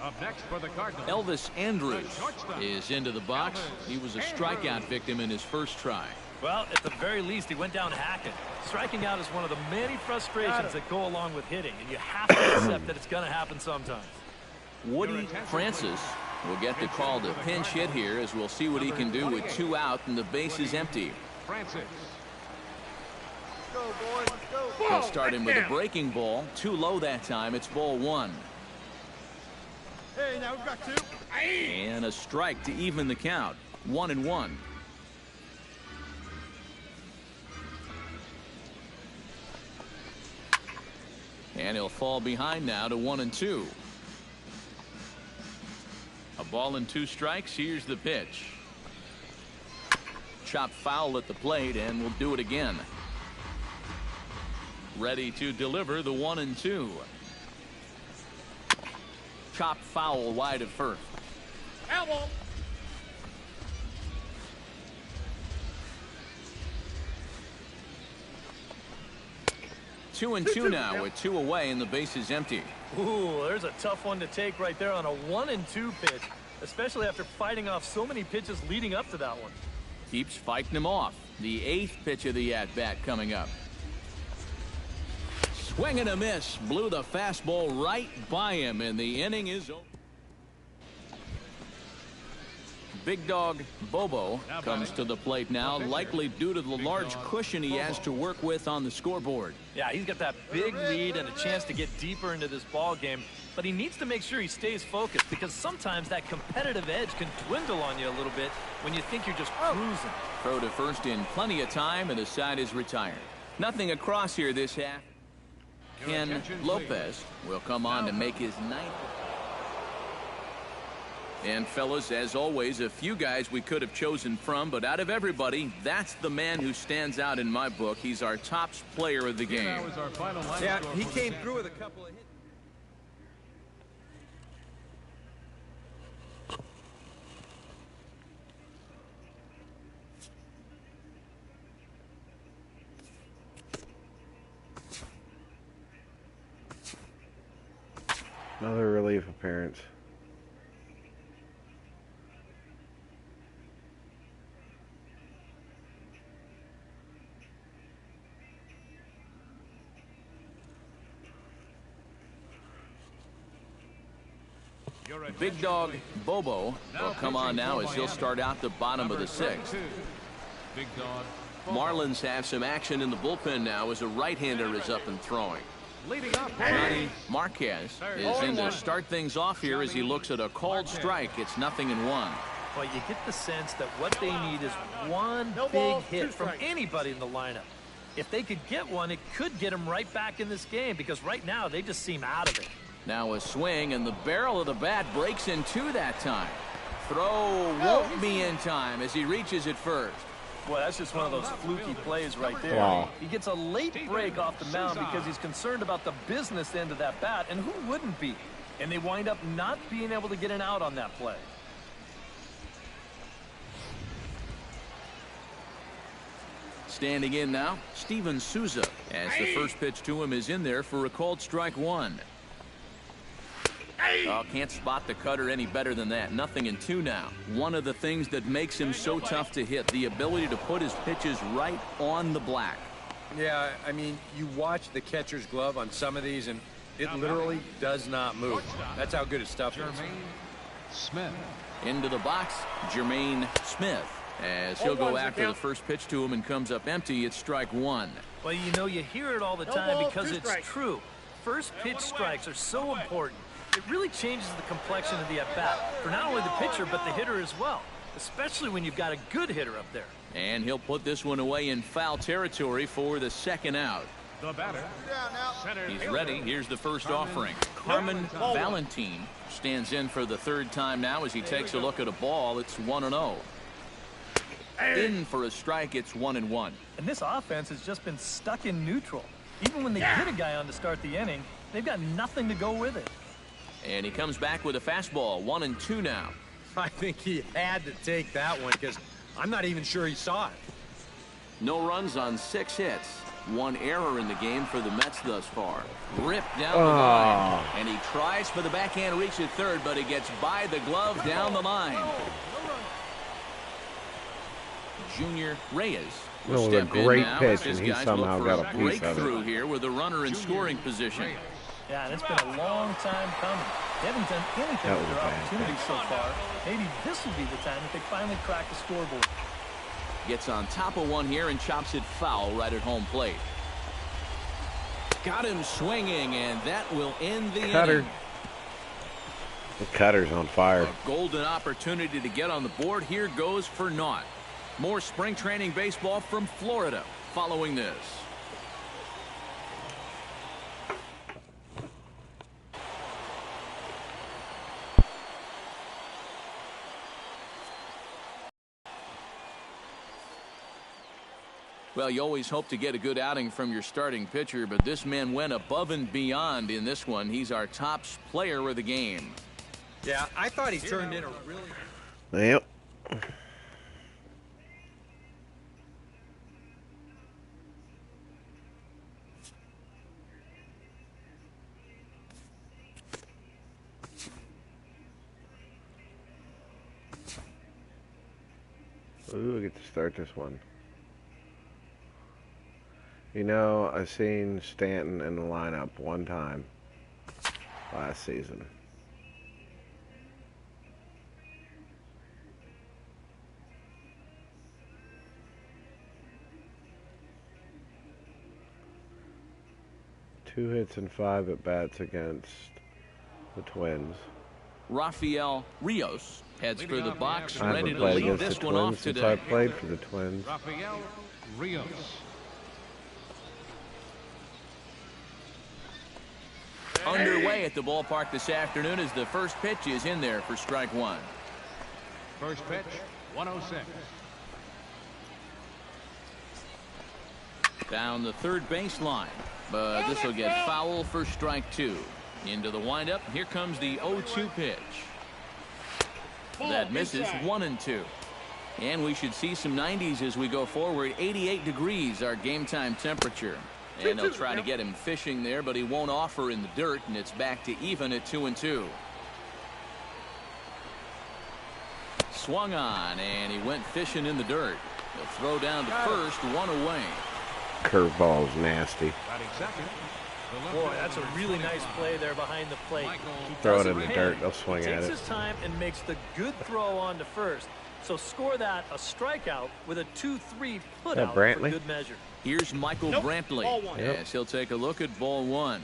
Up next for the Cardinals, Elvis Andrews is into the box. He was a strikeout victim in his first try. Well, at the very least, he went down hacking. Striking out is one of the many frustrations that go along with hitting, and you have to accept that it's going to happen sometimes. Woody Francis will get the call to pinch hit here, as we'll see what he can do with 2 out and the base is empty. Francis. He'll start him with a breaking ball. Too low that time. It's ball 1. Hey, now we've got 2. And a strike to even the count. 1-1. And he'll fall behind now to 1-2. A ball and 2 strikes. Here's the pitch. Chop foul at the plate, and we'll do it again. Ready to deliver the 1-2. Chop foul wide of first. Elbow. 2-2 now with 2 away and the base is empty. Ooh, there's a tough one to take right there on a 1-2 pitch, especially after fighting off so many pitches leading up to that one. Keeps fighting him off. The 8th pitch of the at-bat coming up. Swing and a miss. Blew the fastball right by him, and the inning is over. Big dog Bobo comes to the plate now, likely due to the large cushion he has to work with on the scoreboard. Yeah, he's got that big lead and a chance to get deeper into this ball game, but he needs to make sure he stays focused, because sometimes that competitive edge can dwindle on you a little bit when you think you're just cruising. Throw to first in plenty of time, and the side is retired. Nothing across here this half. Ken Lopez will come on to make his 9th. And fellas, as always, a few guys we could have chosen from, but out of everybody, that's the man who stands out in my book. He's our top player of the game. Yeah, he came through with a couple of hits. Another relief appearance. Big dog Bobo will come on now as he'll start out the bottom of the 6th. Marlins have some action in the bullpen now as a right-hander is up and throwing. Johnny Marquez is in to start things off here as he looks at a called strike. It's 0-1. Well, you get the sense that what they need is one big hit from anybody in the lineup. If they could get one, it could get them right back in this game, because right now they just seem out of it. Now a swing, and the barrel of the bat breaks in 2 that time. Throw won't be in time as he reaches it first. Boy, that's just one of those fluky plays right there. Wow. He gets a late break off the mound because he's concerned about the business end of that bat, and who wouldn't be? And they wind up not being able to get an out on that play. Standing in now, Steven Souza, as the first pitch to him is in there for a called strike 1. Oh, can't spot the cutter any better than that. 0-2 now. One of the things that makes him so tough to hit, the ability to put his pitches right on the black. Yeah, I mean, you watch the catcher's glove on some of these, and it literally does not move. That's how good his stuff is. Smith. Into the box, Jermaine Smith. As he'll go after the first pitch to him and comes up empty. It's strike one. Well, you know, you hear it all the time because it's true. First pitch strikes are so important. It really changes the complexion of the at-bat for not only the pitcher but the hitter as well, especially when you've got a good hitter up there. And he'll put this one away in foul territory for the second out. The batter, center He's fielder. ready. Here's the first offering. Carmen Valentin stands in for the third time now as he takes a look at a ball. It's 1-0. In for a strike, it's 1-1. And this offense has just been stuck in neutral. Even when they get a guy on to start the inning, they've got nothing to go with it. And he comes back with a fastball. 1-2 now. I think he had to take that one because I'm not even sure he saw it. No runs on 6 hits. 1 error in the game for the Mets thus far. Ripped down the line. And he tries for the backhand reach at third, but he gets by the glove down the line. Junior Reyes will That was a step in great now. pitch, His and he guys somehow look for got a piece of it. breakthrough here with a runner in scoring position. Yeah, and it's been a long time coming. They haven't done anything That with was their a bad opportunities so far. Maybe this will be the time that they finally crack the scoreboard. Gets on top of one here and chops it foul right at home plate. Got him swinging, and that will end the Cutter. inning. The cutter's on fire. A golden opportunity to get on the board. Here goes for naught. More spring training baseball from Florida following this. Well, you always hope to get a good outing from your starting pitcher, but this man went above and beyond in this one. He's our top player of the game. Yeah, I thought he turned in a really... Yep. Ooh, I get to start this one. You know, I seen Stanton in the lineup one time last season. Two hits and 5 at bats against the Twins. Rafael Rios heads for the box, I ready haven't to played lead against this the one Twins off since today. I played for the Twins. Rafael Rios. Underway at the ballpark this afternoon as the first pitch is in there for strike one. First pitch, 106. Down the third baseline, but this will get foul for strike two. Into the windup. Here comes the 0-2 pitch. That misses. 1-2. And we should see some 90s as we go forward. 88 degrees our game time temperature. And they'll try to get him fishing there, but he won't offer in the dirt, and it's back to even at 2-2. Swung on, and he went fishing in the dirt. He'll throw down to first, 1 away. Curveball's nasty. Batting second. Boy, that's a really nice play there behind the plate. He Throw it doesn't in the panic. dirt, they'll swing He at takes it. his time and makes the good throw on to first. So score that a strikeout with a 2-3 put out for Brantley? good measure. Here's Michael Brantley. Ball one. Yep. Yes, he'll take a look at ball one.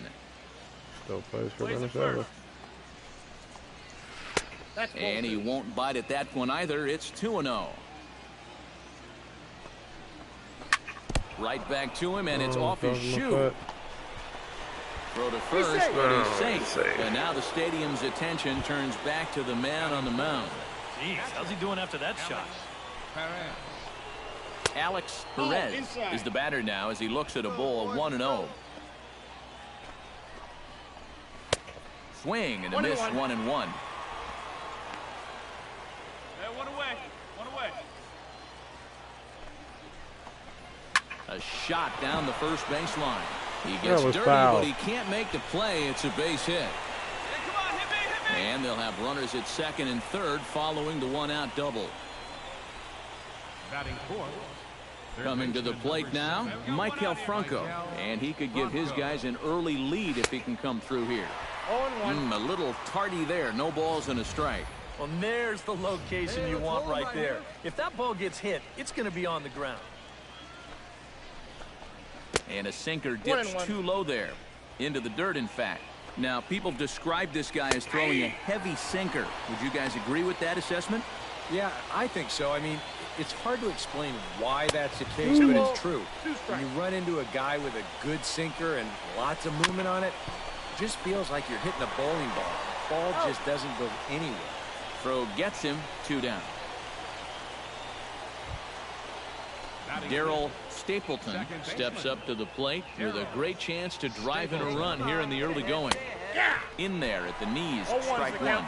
Still plays for Plays it Minnesota. first. That's ball And he two. won't bite at that one either. It's 2-0. Right back to him, and it's off his throws him a shoe. foot. Throw to first, safe. but he's Oh, safe. safe. And now the stadium's attention turns back to the man on the mound. Jeez, how's he doing after that shot? Alex Perez inside. is the batter now as he looks at a ball 1-0. Swing and a miss, 1-1. Hey, one away. One away. A shot down the first baseline. He That gets was dirty, foul. but he can't make the play. It's a base hit. Hey, come on, hit me, hit me. And they'll have runners at second and third following the one-out double. Batting fourth. Coming to the plate now, Michael Franco. And he could give his guys an early lead if he can come through here. 0-1. A little tardy there. No balls and a strike. Well, there's the location you want right there. If that ball gets hit, it's going to be on the ground. And a sinker dips too low there. Into the dirt, in fact. Now, people have described this guy as throwing a heavy sinker. Would you guys agree with that assessment? Yeah, I think so. I mean, it's hard to explain why that's the case, but it's true. When you run into a guy with a good sinker and lots of movement on it, it just feels like you're hitting a bowling ball. The ball just doesn't go anywhere. Throw gets him, 2 down. Darryl Stapleton steps up to the plate with a great chance to drive in a run here in the early going. In there at the knees, strike 1.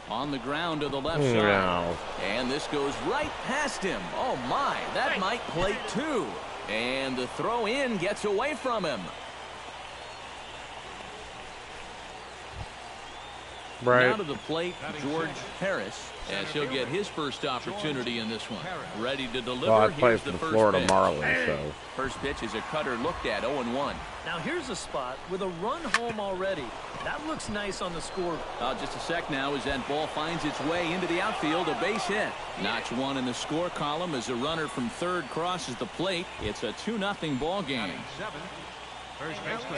On the ground to the left side. And this goes right past him. Oh my, that might plate 2. And the throw in gets away from him. Now to the plate, George Harris, as he'll get his first opportunity in this one. Ready to deliver. Well, I play for the first Florida pitch. Marlins, so. First pitch is a cutter looked at, 0-1. Now here's a spot with a run home already. That looks nice on the score. Just a sec now as that ball finds its way into the outfield, a base hit. Notch 1 in the score column as a runner from third crosses the plate. It's a 2-0 ball game.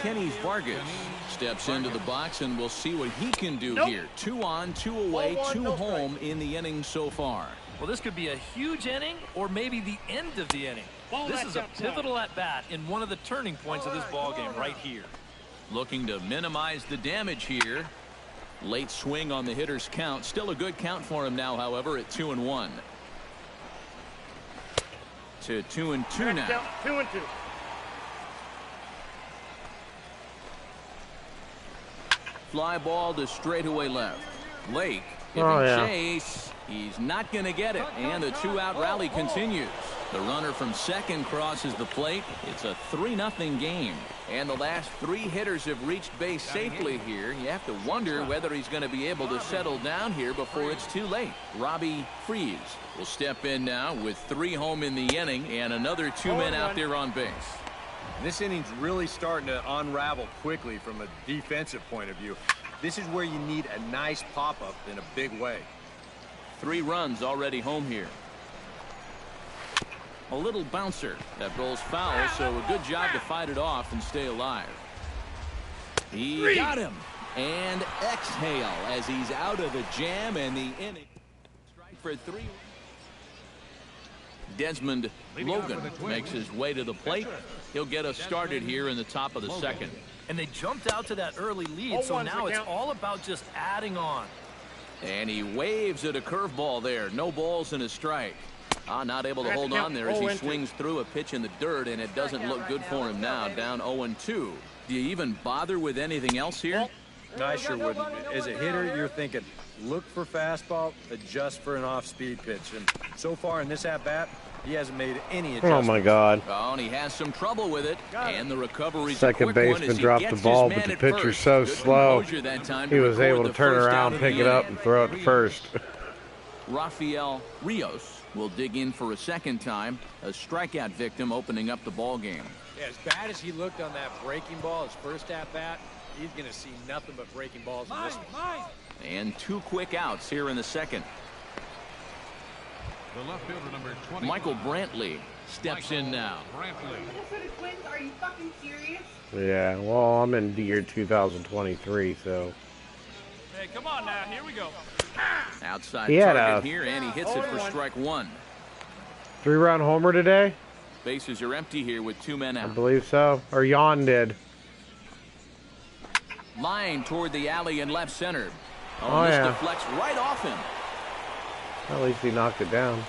Kenny Vargas steps into the box, and we'll see what he can do here. 2 on, 2 away, 2 home in the inning so far. Well, this could be a huge inning or maybe the end of the inning. This is a pivotal at-bat in one of the turning points of this ballgame right here. Looking to minimize the damage here. Late swing on the hitter's count. Still a good count for him now, however, at 2-1. To 2-2 now. 2-2. Fly ball to straightaway left. Lake giving chase. He's not going to get it. And the 2-out rally continues. The runner from second crosses the plate. It's a 3-0 game. And the last 3 hitters have reached base safely here. You have to wonder whether he's going to be able to settle down here before it's too late. Robbie Freese will step in now with 3 home in the inning and another 2 men out there on base. This inning's really starting to unravel quickly from a defensive point of view. This is where you need a nice pop-up in a big way. 3 runs already home here. A little bouncer that rolls foul, so a good job to fight it off and stay alive. He got him. And exhale as he's out of the jam, and the inning. Strike for 3. Desmond Logan makes his way to the plate. He'll get us started here in the top of the second. And they jumped out to that early lead, so now it's all about just adding on. And he waves at a curveball there. No balls and a strike. Not able to hold on there as he swings through a pitch in the dirt, and it doesn't look good for him now. Down 0-2. Do you even bother with anything else here? No, I sure wouldn't. As a hitter, you're thinking, look for fastball, adjust for an off-speed pitch. And so far in this at-bat, he hasn't made any adjustments. Oh, my God. Oh, and he has some trouble with it. And the recovery's Second baseman dropped the ball, but the pitcher's so slow, he was able to turn around, pick it up, and throw it to first. Rafael Rios will dig in for a second time. A strikeout victim opening up the ball game. Yeah, as bad as he looked on that breaking ball, his first at-bat, he's going to see nothing but breaking balls in this one. And 2 quick outs here in the second. The left fielder, number 20. Michael Brantley steps in now. Minnesota Twins, are you fucking serious? Yeah, well, I'm in the year 2023, so. Hey, come on now. Here we go. Outside He had target a here, and he hits it for strike 1. 3-run homer today? Bases are empty here with 2 men I out. believe so. Or Jan did. Line toward the alley in left center. Oh, this yeah. deflects right off him. At least he knocked it down.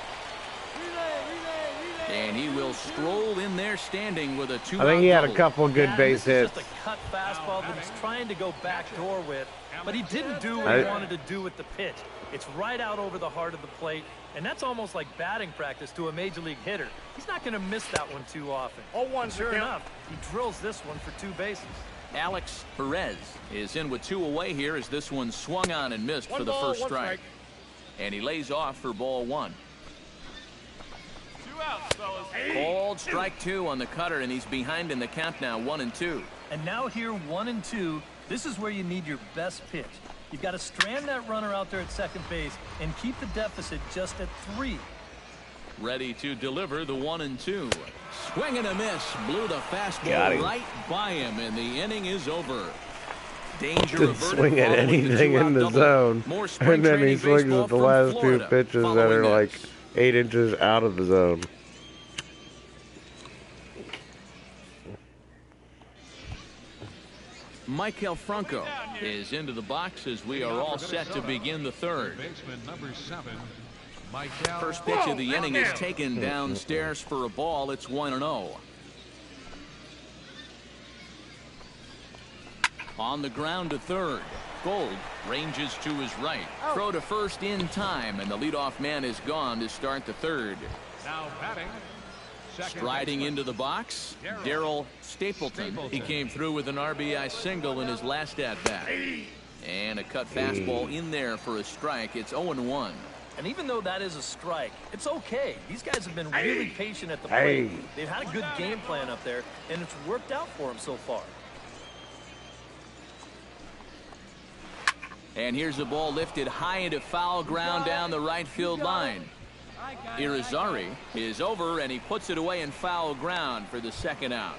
And he will stroll in there standing with a 2-out I think he had a double. couple of good base This is hits. just a cut fastball that he's trying to go backdoor with, but he didn't do what he wanted to do with the pitch. It's right out over the heart of the plate, and that's almost like batting practice to a major league hitter. He's not going to miss that one too often. 0-1, Sure enough, he drills this one for 2 bases. Alex Perez is in with 2 away here as this one swung on and missed for the first strike. And he lays off for ball 1. 2 outs, fellas. Called strike 2 on the cutter, and he's behind in the count now, 1-2. And now here 1-2, This is where you need your best pitch. You've got to strand that runner out there at second base and keep the deficit just at 3. Ready to deliver the 1-2. Swing and a miss. Blew the fastball right by him, and the inning is over. Danger Didn't swing at anything in the zone, and then he swings at the last 2 pitches that are like 8 inches out of the zone. Michael Franco is into the box as we are all set to begin the third. Baseman number 7. First pitch of the inning is taken downstairs for a ball. It's 1-0. On the ground to third. Gold ranges to his right. Throw to first in time, and the leadoff man is gone to start the third. Now batting. Striding into the box, Darryl Stapleton. He came through with an RBI single in his last at-bat. And a cut fastball in there for a strike. It's 0-1. And even though that is a strike, it's okay. These guys have been really patient at the plate. They've had a good game plan up there, and it's worked out for them so far. And here's the ball lifted high into foul ground down the right field line. Irizarry is over, and he puts it away in foul ground for the second out.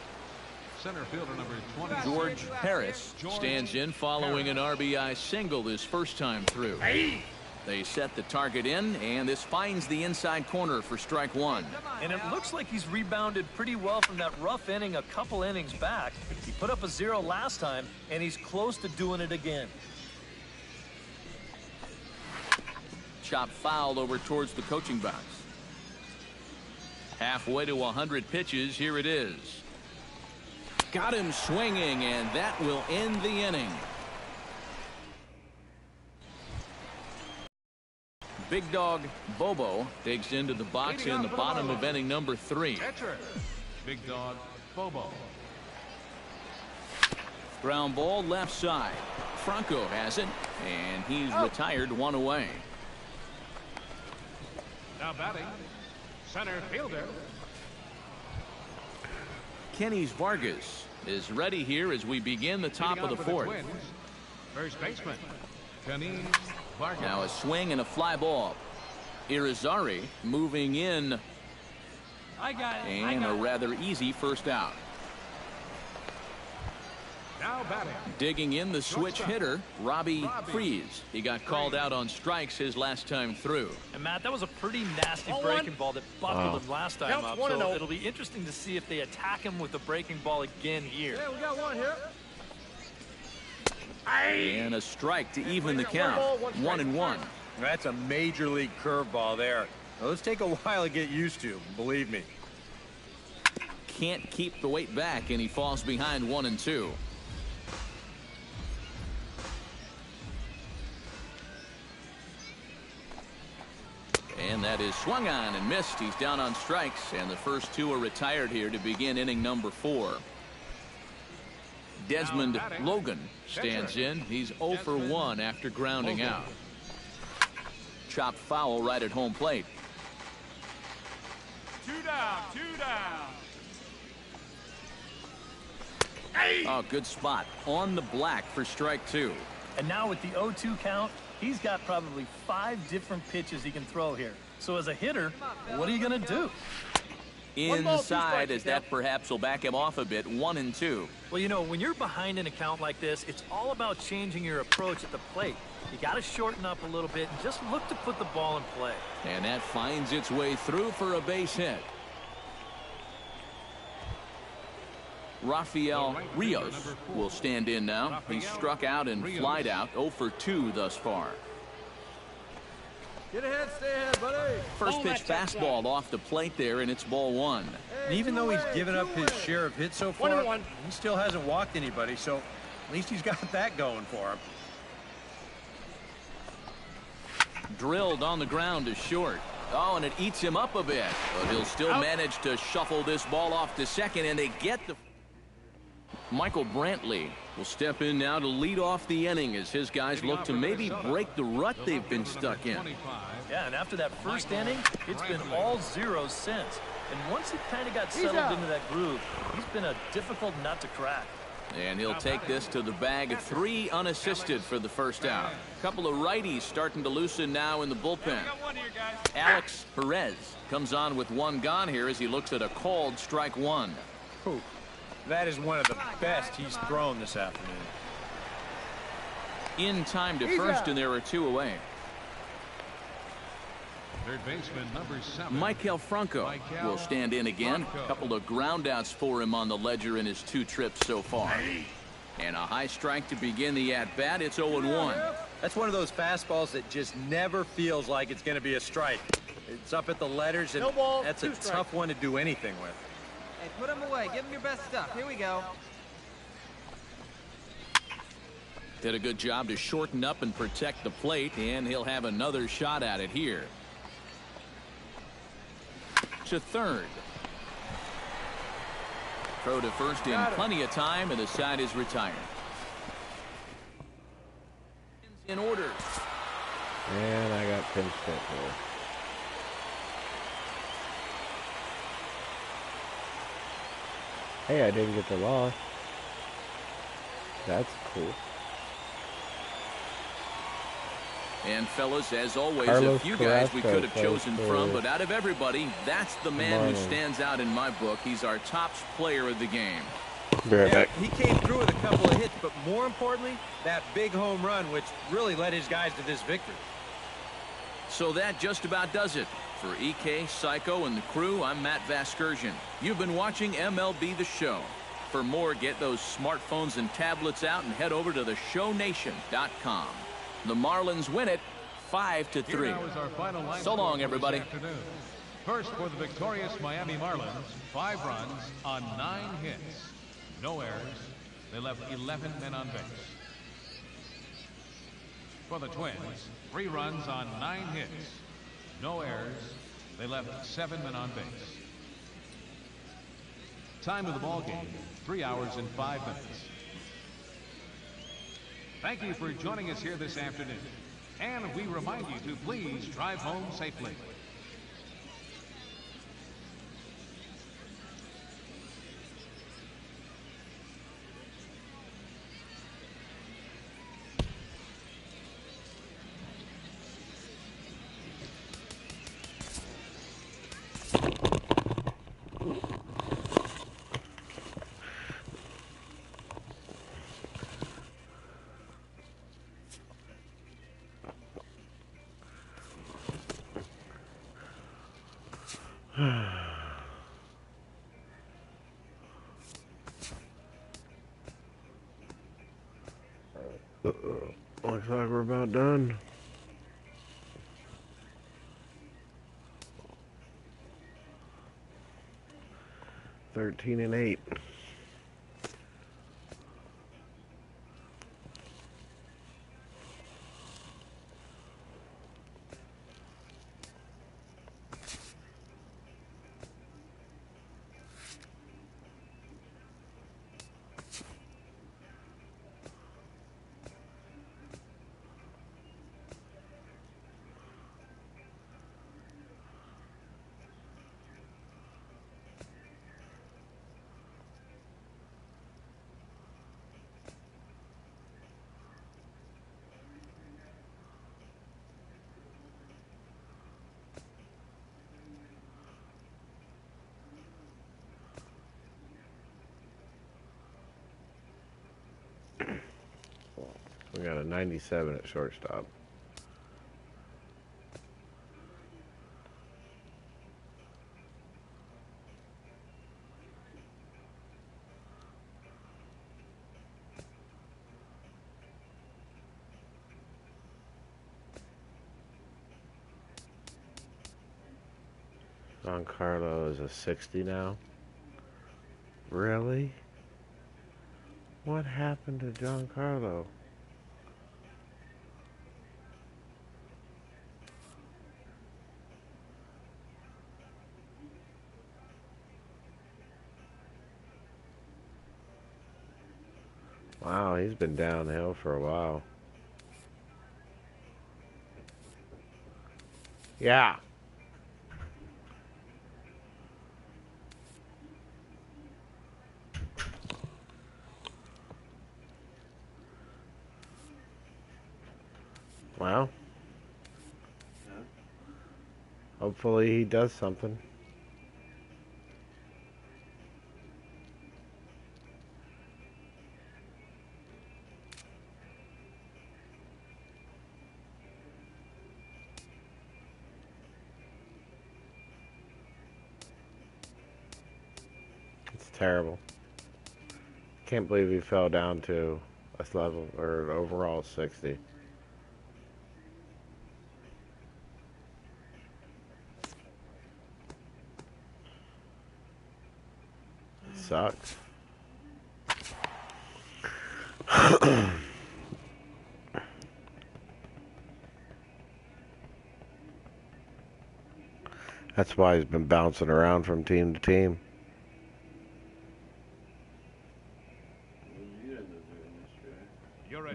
Center fielder number 20. George Harris stands in following an RBI single his first time through. They set the target in, and this finds the inside corner for strike 1. And it looks like he's rebounded pretty well from that rough inning a couple innings back. He put up a 0 last time, and he's close to doing it again. Chop foul over towards the coaching box. Halfway to 100 pitches. Here it is. Got him swinging, and that will end the inning. Big Dog Bobo digs into the box in the bottom of inning number 3. Catcher. Big Dog Bobo. Ground ball left side. Franco has it, and he's retired 1 away. Now batting. Center fielder. Kenny's Vargas is ready here as we begin the top of the 4th. First baseman. Kenny Vargas. Now a swing and a fly ball. Irizarry moving in. And a rather easy first out. Now batting. Digging in the switch hitter, Robbie Freeze. He got called out on strikes his last time through. And Matt, that was a pretty nasty breaking ball that buckled him last time up. So it'll be interesting to see if they attack him with the breaking ball again here. Hey, we got one here. And a strike to even the count. 1-1. That's a major league curveball there. Now, let's take a while to get used to, believe me. Can't keep the weight back, and he falls behind 1-2. And that is swung on and missed. He's down on strikes, and the first 2 are retired here to begin inning number 4. Desmond Logan stands in. He's 0 for 1 after grounding out. Chopped foul right at home plate. 2 down, 2 down. Oh, good spot on the black for strike 2. And now with the 0-2 count, he's got probably 5 different pitches he can throw here. So as a hitter, what are you going to do? Inside, as that perhaps will back him off a bit. 1-2. Well, you know, when you're behind an account like this, it's all about changing your approach at the plate. You got to shorten up a little bit and just look to put the ball in play. And that finds its way through for a base hit. Rafael Rios will stand in now. He's struck out and flied out. 0 for 2 thus far. Get ahead, stay ahead, buddy. First pitch fastball off the plate there, and it's ball 1. And even though he's given up his share of hits so far, he still hasn't walked anybody, so at least he's got that going for him. Drilled on the ground to short. Oh, and it eats him up a bit. But he'll still manage to shuffle this ball off to second, and they get the... Michael Brantley will step in now to lead off the inning as his guys look to maybe break the rut they've been stuck in. Yeah, and after that first inning, it's been all zeros since. And once he kind of got settled into that groove, he's been a difficult nut to crack. And he'll take this to the bag. 3 unassisted for the first out. A couple of righties starting to loosen now in the bullpen. Alex Perez comes on with 1 gone here as he looks at a called strike 1. Ooh, that is one of the best he's thrown this afternoon. In time to first, and there are 2 away. Third baseman number 7. Maikel Franco will stand in again. A couple of groundouts for him on the ledger in his 2 trips so far. And a high strike to begin the at-bat. It's 0-1. That's one of those fastballs that just never feels like it's going to be a strike. It's up at the letters, and that's a tough one to do anything with. Hey, put him away. Give him your best stuff. Here we go. Did a good job to shorten up and protect the plate, and he'll have another shot at it here. To third. Throw to first in plenty of time, and the side is retired. In order. And I got pinch hit here. Hey, I didn't get the loss. That's cool. And fellas, as always, Carlos a few guys we Carrasco could have chosen plays from, for but out of everybody, that's the man who Marlins. stands out in my book. He's our top player of the game. Be right back. He came through with a couple of hits, but more importantly, that big home run, which really led his guys to this victory. So that just about does it. For EK, Psycho, and the crew, I'm Matt Vasgersian. You've been watching MLB The Show. For more, get those smartphones and tablets out and head over to theshownation.com. The Marlins win it 5-3. Here now is our final line So long, score for everybody. this afternoon. First for the victorious Miami Marlins, 5 runs on 9 hits. No errors. They left 11 men on base. For the Twins, 3 runs on 9 hits. No errors. They left 7 men on base. Time of the ball game, 3 hours and 5 minutes. Thank you for joining us here this afternoon. And we remind you to please drive home safely. Looks like we're about done. Thirteen and 8. We got a 97 at shortstop. Giancarlo is a 60 now. Really? What happened to Giancarlo? Wow, he's been downhill for a while. Yeah. Well, hopefully he does something. It's terrible. Can't believe he fell down to a level or an overall 60. It sucks. That's why he's been bouncing around from team to team.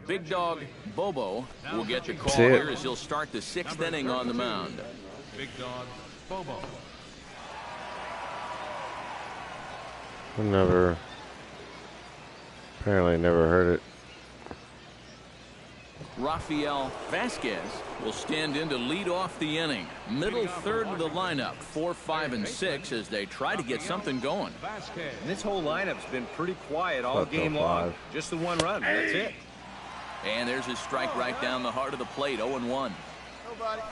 Big dog Bobo will get the call here as he'll start the 6th inning on the mound. Big dog Bobo. Apparently never heard it. Rafael Vasquez will stand in to lead off the inning. Middle third of the lineup, 4, 5, and 6 as they try to get something going. And this whole lineup's been pretty quiet all game long. Just the one run. That's it. And there's his strike right down the heart of the plate, 0-1. Nobody.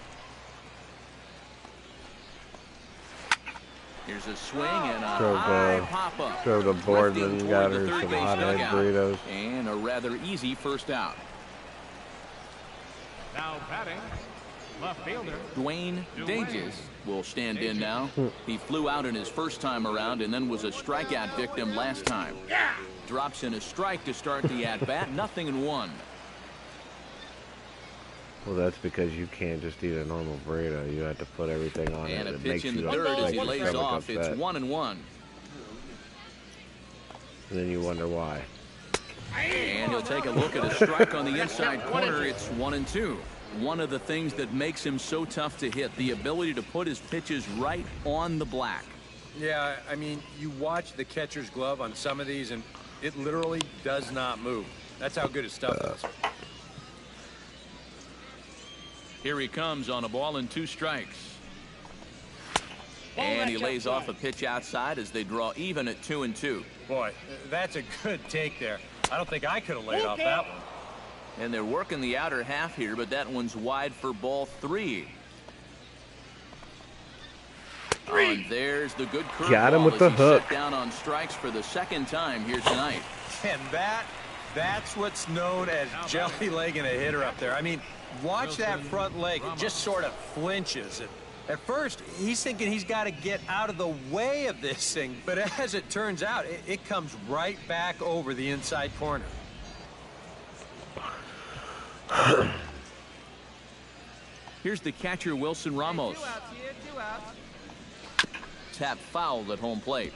Here's a swing and a high pop-up. Throw the Boardman, got her some hot-head burritos. And a rather easy first out. Now batting, left fielder Dwayne Dages will stand in now. He flew out in his first time around and then was a strikeout victim last time. Drops in a strike to start the at-bat, 0-1. Well, that's because you can't just eat a normal burrito. You have to put everything on And it. a It pitch makes in you the dirt as he like lays off. It's 1-1. And then you wonder why. And he'll take a look at a strike on the inside corner. It's 1-2. One of the things that makes him so tough to hit, the ability to put his pitches right on the black. Yeah, I mean, you watch the catcher's glove on some of these, and it literally does not move. That's how good his stuff is. Here he comes on a ball and 2 strikes. And he lays off a pitch outside as they draw even at 2-2. Boy, that's a good take there. I don't think I could have laid off that one. And they're working the outer half here, but that one's wide for ball 3. And there's the good curveball. Got him with the hook. Set down on strikes for the 2nd time here tonight. And that's what's known as jelly legging a hitter up there. I mean, watch that front leg. It just sort of flinches. At first, he's thinking he's got to get out of the way of this thing. But as it turns out, it comes right back over the inside corner. Here's the catcher, Wilson Ramos. 2 outs here, 2 outs. Tap fouled at home plate.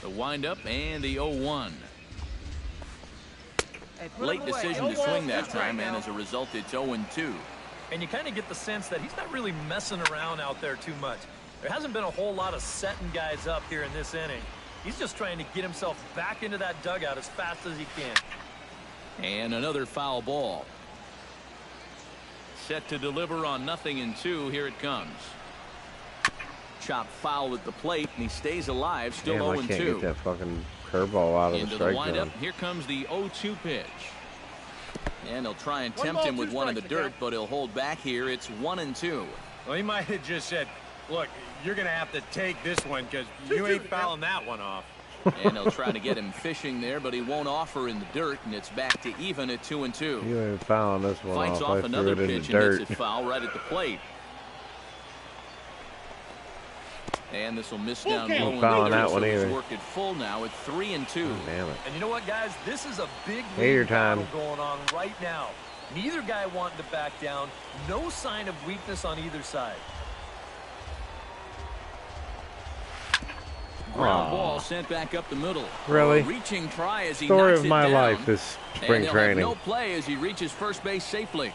The windup and the 0-1. Hey, put Late him away. decision to swing that time, and as a result, it's 0-2. And you kind of get the sense that he's not really messing around out there too much. There hasn't been a whole lot of setting guys up here in this inning. He's just trying to get himself back into that dugout as fast as he can. And another foul ball. Set to deliver on 0-2. Here it comes. Chopped foul at the plate, and he stays alive, still 0-2. I can't get that fucking curveball out of Into the strike the windup. zone. Here comes the 0-2 pitch. And he'll try and tempt him with one in the dirt, but he'll hold back here. It's 1-2. Well, he might have just said, look, you're going to have to take this one because you ain't fouling that one off. And they'll try to get him fishing there, but he won't offer in the dirt, and it's back to even at 2-2. You ain't fouling this one Fights off. off I another threw it in pitch the and dirt. hits it foul right at the plate. And this will miss down low in the fouling dirt, that so one he's either. worked it full now at 3-2. Damn it. And you know what, guys? This is a big Hey, your lead battle time. going on right now. Neither guy wanting to back down. No sign of weakness on either side. Ground ball sent back up the middle. Really? A reaching try as he Story knocks of it my down. life this spring And he'll training. have no play as he reaches first base safely.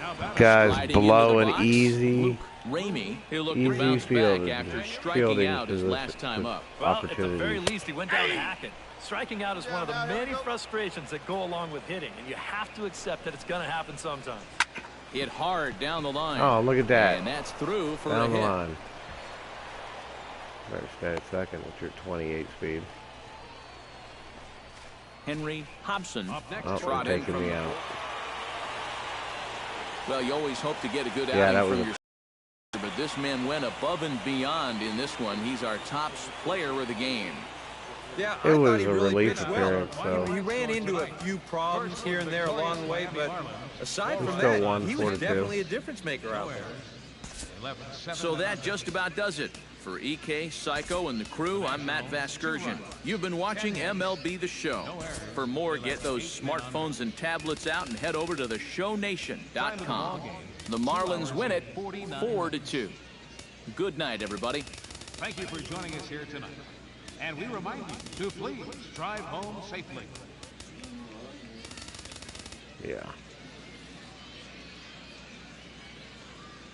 Now batting, Guys Sliding into the blowing box, easy. Luke Ramey, he'll look to Easy bounce back fielding. after striking Fielding out his position- last time up. Well, at the opportunity. very least, he went down hacking. Striking out is one of the many frustrations that go along with hitting, and you have to accept that it's going to happen sometimes. Hit hard down the line. Oh, look at that. And that's through for a Down the hit. line. Better stay at second with your 28 speed. Henry Hobson Up next, Oh, they're trotting taking from me the- out. Well, you always hope to get a good Yeah, that outing was from a- your but this man went above and beyond in this one. He's our top player of the game. Yeah, It I thought was he a really relief pitched well. appearance, so- He ran into a few problems here and there along the way, but aside from still that, won he 4-2. was definitely a difference maker out there. They left 7 So that just about does it. For EK, Psycho, and the crew, I'm Matt Vasgersian. You've been watching MLB The Show. For more, get those smartphones and tablets out and head over to theshownation.com. The Marlins win it 4-2. Good night, everybody. Thank you for joining us here tonight. And we remind you to please drive home safely. Yeah.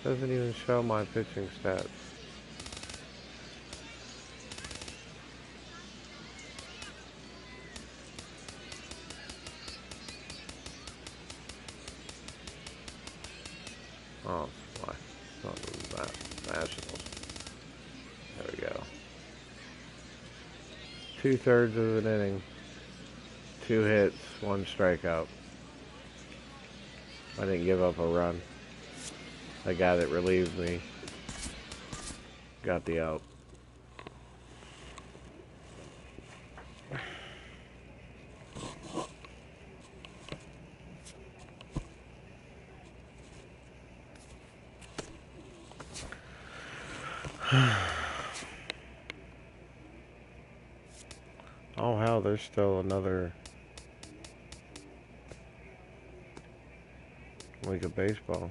Doesn't even show my pitching stats. Oh, why? Not that. Nationals. There we go. 2/3 of an inning. 2 hits, 1 strikeout. I didn't give up a run. The guy that relieved me got the out. Oh hell, there's still another week of baseball.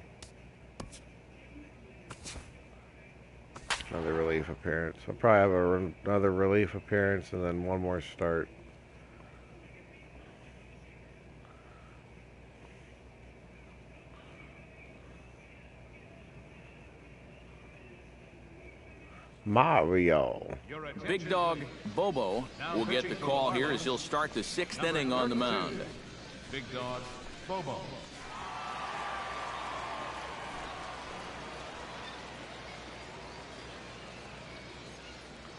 Another relief appearance. I'll probably have another relief appearance and then one more start. Mario. Big Dog Bobo will get the call here as he'll start the 6th inning on the mound. Big Dog Bobo.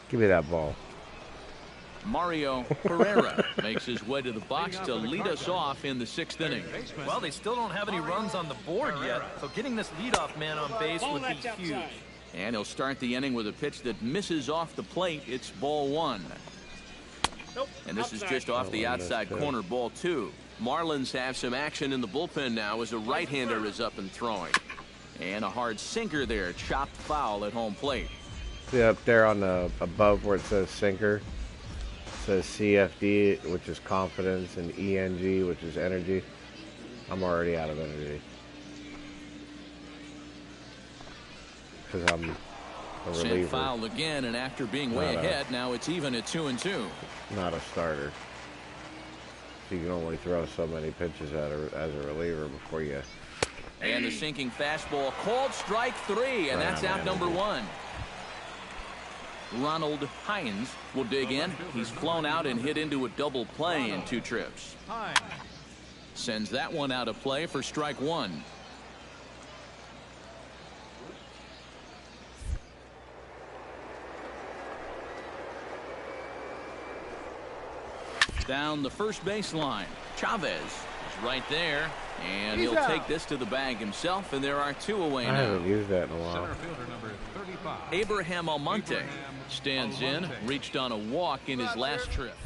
Give me that ball. Mario Pereira makes his way to the box to lead us off in the 6th inning. Well, they still don't have any runs on the board yet, so getting this leadoff man on base would be huge. And he'll start the inning with a pitch that misses off the plate. It's ball 1. And this is just off the outside corner, ball 2. Marlins have some action in the bullpen now as a right-hander is up and throwing. And a hard sinker there, chopped foul at home plate. See up there on the above where it says sinker, it says CFD, which is confidence, and ENG, which is energy. I'm already out of energy because I'm a Sent reliever, foul again, and after being way Not ahead, now it's even at 2-2. not a starter. So you can only throw so many pitches as a reliever before you. And the sinking fastball called strike 3, and that's out number 1. Ronald Hines will dig in. He's flown out and hit into a double play in 2 trips. Sends that one out of play for strike 1. Down the first baseline. Chavez is right there, and he'll take this to the bag himself, and there are 2 away I now. haven't used that in a while. Center fielder number 35. Abraham Almonte stands in, reached on a walk in his last trip.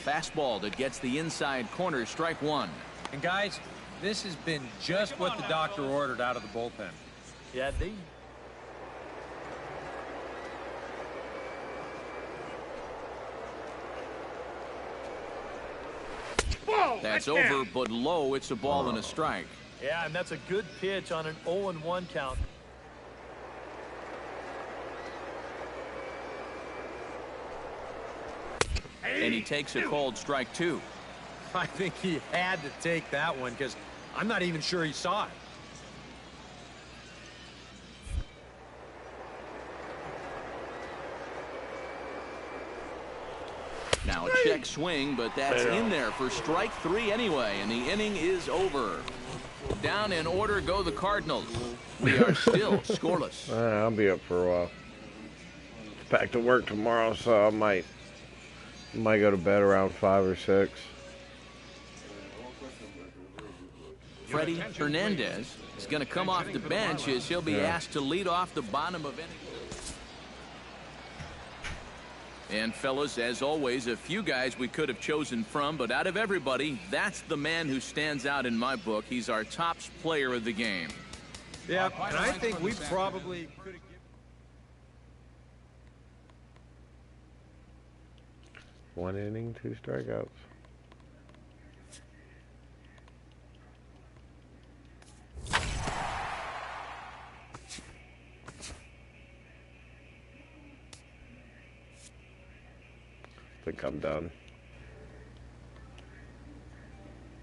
Fastball that gets the inside corner, strike 1. And guys, this has been just what the doctor ordered out of the bullpen. Yeah, they That's over, but low. It's a ball and a strike. Yeah, and that's a good pitch on an 0-1 count. And he takes a called strike 2. I think he had to take that one because I'm not even sure he saw it. Now a check swing, but that's in there for strike 3 anyway, and the inning is over. Down in order go the Cardinals. We are still scoreless. I'll be up for a while. Back to work tomorrow, so I might go to bed around 5 or 6. Freddie Hernandez is going to come off the bench as he'll be asked to lead off the bottom of any. And fellas, as always, a few guys we could have chosen from, but out of everybody, that's the man who stands out in my book. He's our top player of the game. Yeah, and I think we probably could have given. 1 inning, 2 strikeouts. I think I'm done.